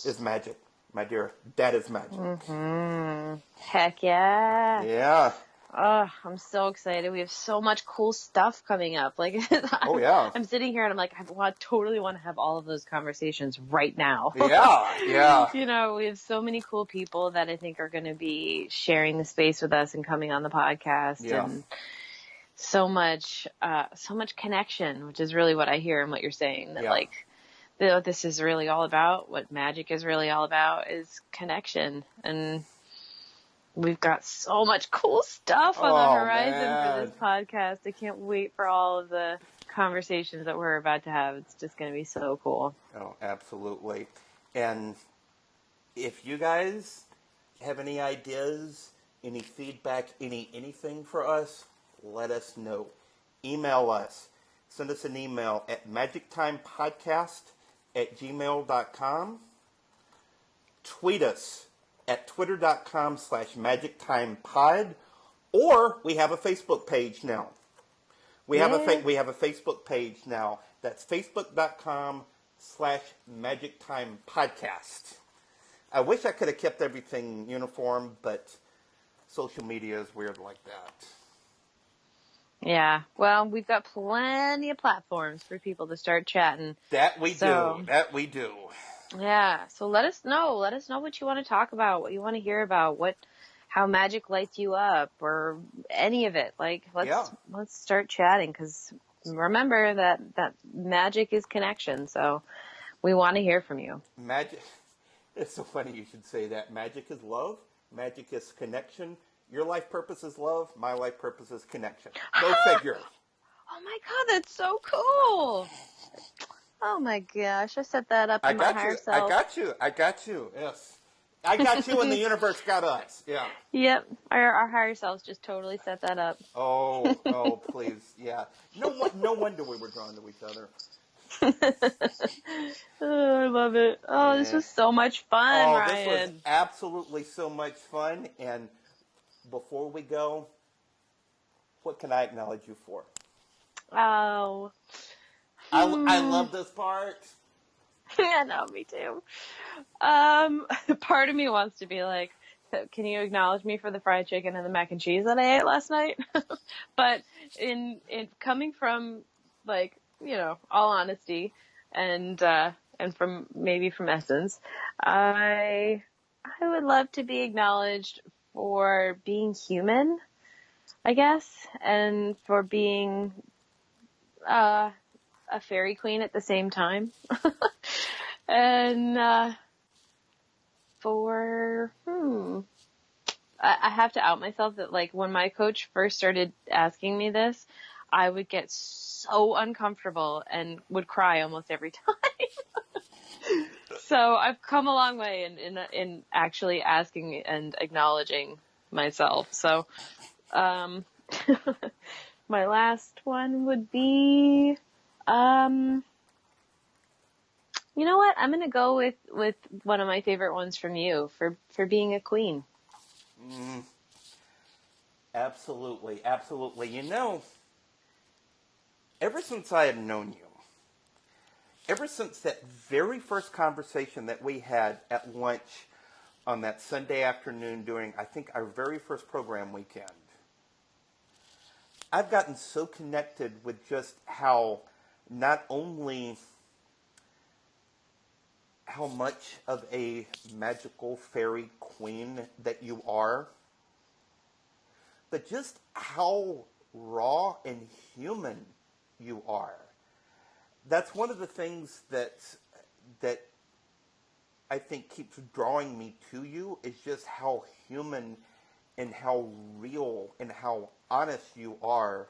is magic, my dear. That is magic. Mm-hmm. Heck yeah. Yeah. Oh, I'm so excited. We have so much cool stuff coming up. Like, I'm sitting here and I'm like, totally want to have all of those conversations right now. Yeah. We have so many cool people that I think are going to be sharing the space with us and coming on the podcast. Yeah. And so much connection, which is really what I hear and what you're saying. That what this is really all about, what magic is really all about, is connection. And we've got so much cool stuff on the horizon for this podcast. I can't wait for all of the conversations that we're about to have. It's just going to be so cool. Oh, absolutely. And if you guys have any ideas, any feedback, anything for us, let us know. Email us. Send us an email at magictimepodcast@gmail.com. Tweet us at twitter.com/magictimepod, or we have a Facebook page now. We have a Facebook page now. That's facebook.com/magictimepodcast. I wish I could have kept everything uniform, but social media is weird like that. Yeah. Well, we've got plenty of platforms for people to start chatting. That we do. Yeah. So let us know. Let us know what you want to talk about, what you want to hear about, how magic lights you up, or any of it. Like, let's start chatting, because remember that magic is connection. So we want to hear from you. Magic. It's so funny you should say that. Magic is love. Magic is connection. Your life purpose is love. My life purpose is connection. Go figure. Oh my God, that's so cool. Oh my gosh, I set that up in my higher self. I got you. Yes. I got you and the universe got us. Yeah. Yep. Our higher selves just totally set that up. Oh, please. Yeah. No wonder we were drawn to each other. Oh, I love it. Oh, This was so much fun, Ryan. This was absolutely so much fun. And before we go, what can I acknowledge you for? Oh, I love this part. Yeah, no, me too. Part of me wants to be like, can you acknowledge me for the fried chicken and the mac and cheese that I ate last night? But in coming from, like, all honesty and from essence, I would love to be acknowledged for being human, I guess, and for being a fairy queen at the same time. And for I have to out myself that, like, when my coach first started asking me this, I would get so uncomfortable and would cry almost every time. So I've come a long way in actually asking and acknowledging myself. So my last one would be, you know what? I'm going to go with one of my favorite ones from you for being a queen. Absolutely, absolutely. Ever since I have known you, ever since that very first conversation that we had at lunch on that Sunday afternoon during, I think, our very first program weekend, I've gotten so connected with just how not only how much of a magical fairy queen that you are, but just how raw and human you are. That's one of the things that I think keeps drawing me to you, is just how human and how real and how honest you are.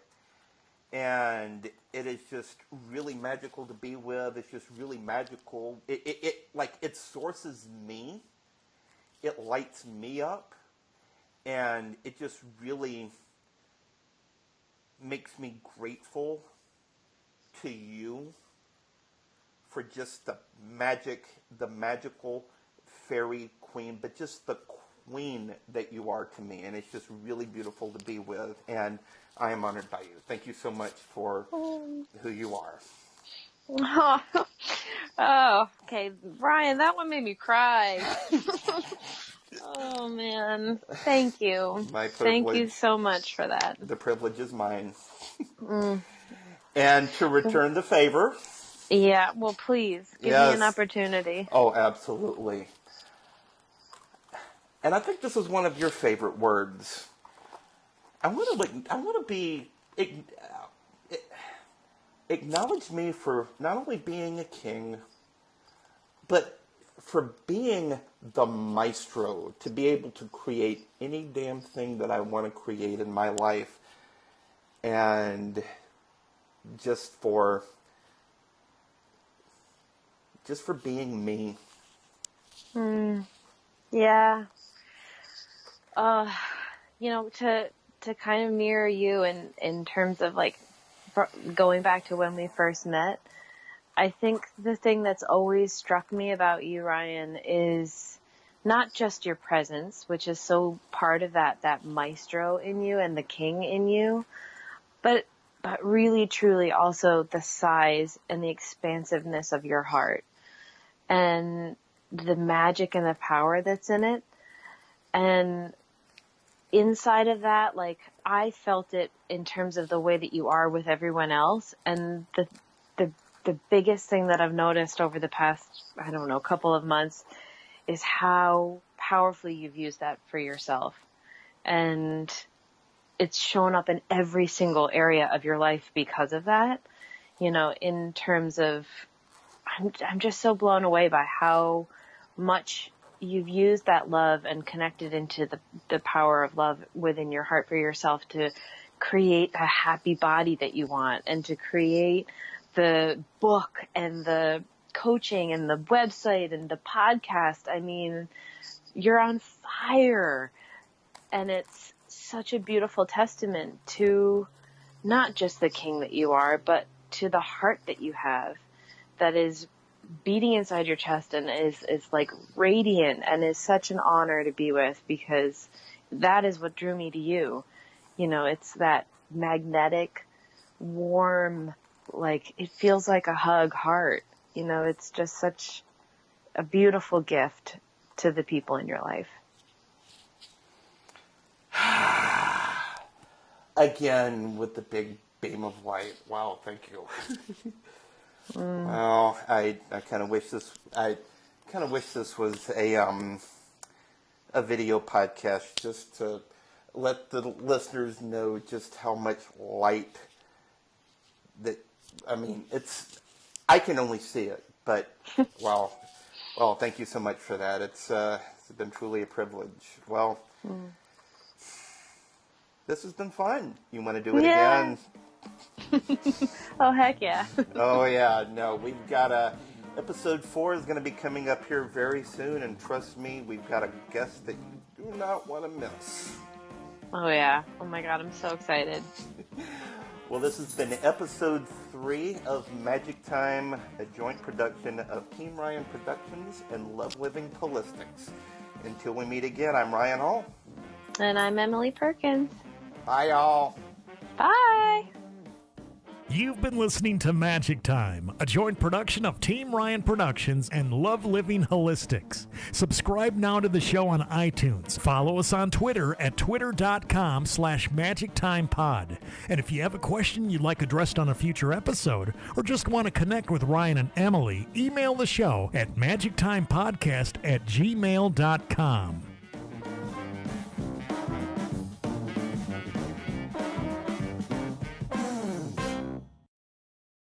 And it is just really magical to be with. It's just really magical. It sources me. It lights me up. And it just really makes me grateful to you for just the magical fairy queen, but just the queen that you are to me. And it's just really beautiful to be with. And I am honored by you. Thank you so much for who you are. Oh, okay. Brian, that one made me cry. Oh, man. Thank you. My privilege. Thank you so much for that. The privilege is mine. And to return the favor. Yeah, well, please, give me an opportunity. Oh, absolutely. And I think this is one of your favorite words. I want to be acknowledge me for not only being a king, but for being the maestro, to be able to create any damn thing that I want to create in my life. And just for being me. Yeah. To kind of mirror you in terms of, like, going back to when we first met, I think the thing that's always struck me about you, Ryan, is not just your presence, which is so part of that maestro in you and the king in you, but really, truly also the size and the expansiveness of your heart and the magic and the power that's in it. And inside of that, like, I felt it in terms of the way that you are with everyone else. And the biggest thing that I've noticed over the past, I don't know, couple of months is how powerfully you've used that for yourself. And it's shown up in every single area of your life because of that. In terms of, I'm just so blown away by how much you've used that love and connected into the power of love within your heart for yourself to create a happy body that you want, and to create the book and the coaching and the website and the podcast. I mean, you're on fire, and it's such a beautiful testament to not just the king that you are, but to the heart that you have that is beating inside your chest and is like radiant, and is such an honor to be with, because that is what drew me to you. It's that magnetic, warm, like, it feels like a hug heart. You know, it's just such a beautiful gift to the people in your life. Again, with the big beam of light. Wow, thank you. Well, I kind of wish this was a video podcast, just to let the listeners know just how much light that, I mean, I can only see it, but well, thank you so much for that. It's been truly a privilege. Well, this has been fun. You want to do it again? Oh, heck yeah. Oh, yeah. No, we've got episode 4 is going to be coming up here very soon, and trust me, we've got a guest that you do not want to miss. Oh, yeah. Oh, my God. I'm so excited. Well, this has been episode 3 of Magic Time, a joint production of Team Ryan Productions and Love Living Holistics. Until we meet again, I'm Ryan Hall. And I'm Emily Perkins. Bye, y'all. Bye. You've been listening to Magic Time, a joint production of Team Ryan Productions and Love Living Holistics. Subscribe now to the show on iTunes. Follow us on Twitter at twitter.com/magictimepod. And if you have a question you'd like addressed on a future episode, or just want to connect with Ryan and Emily, email the show at magictimepodcast@gmail.com.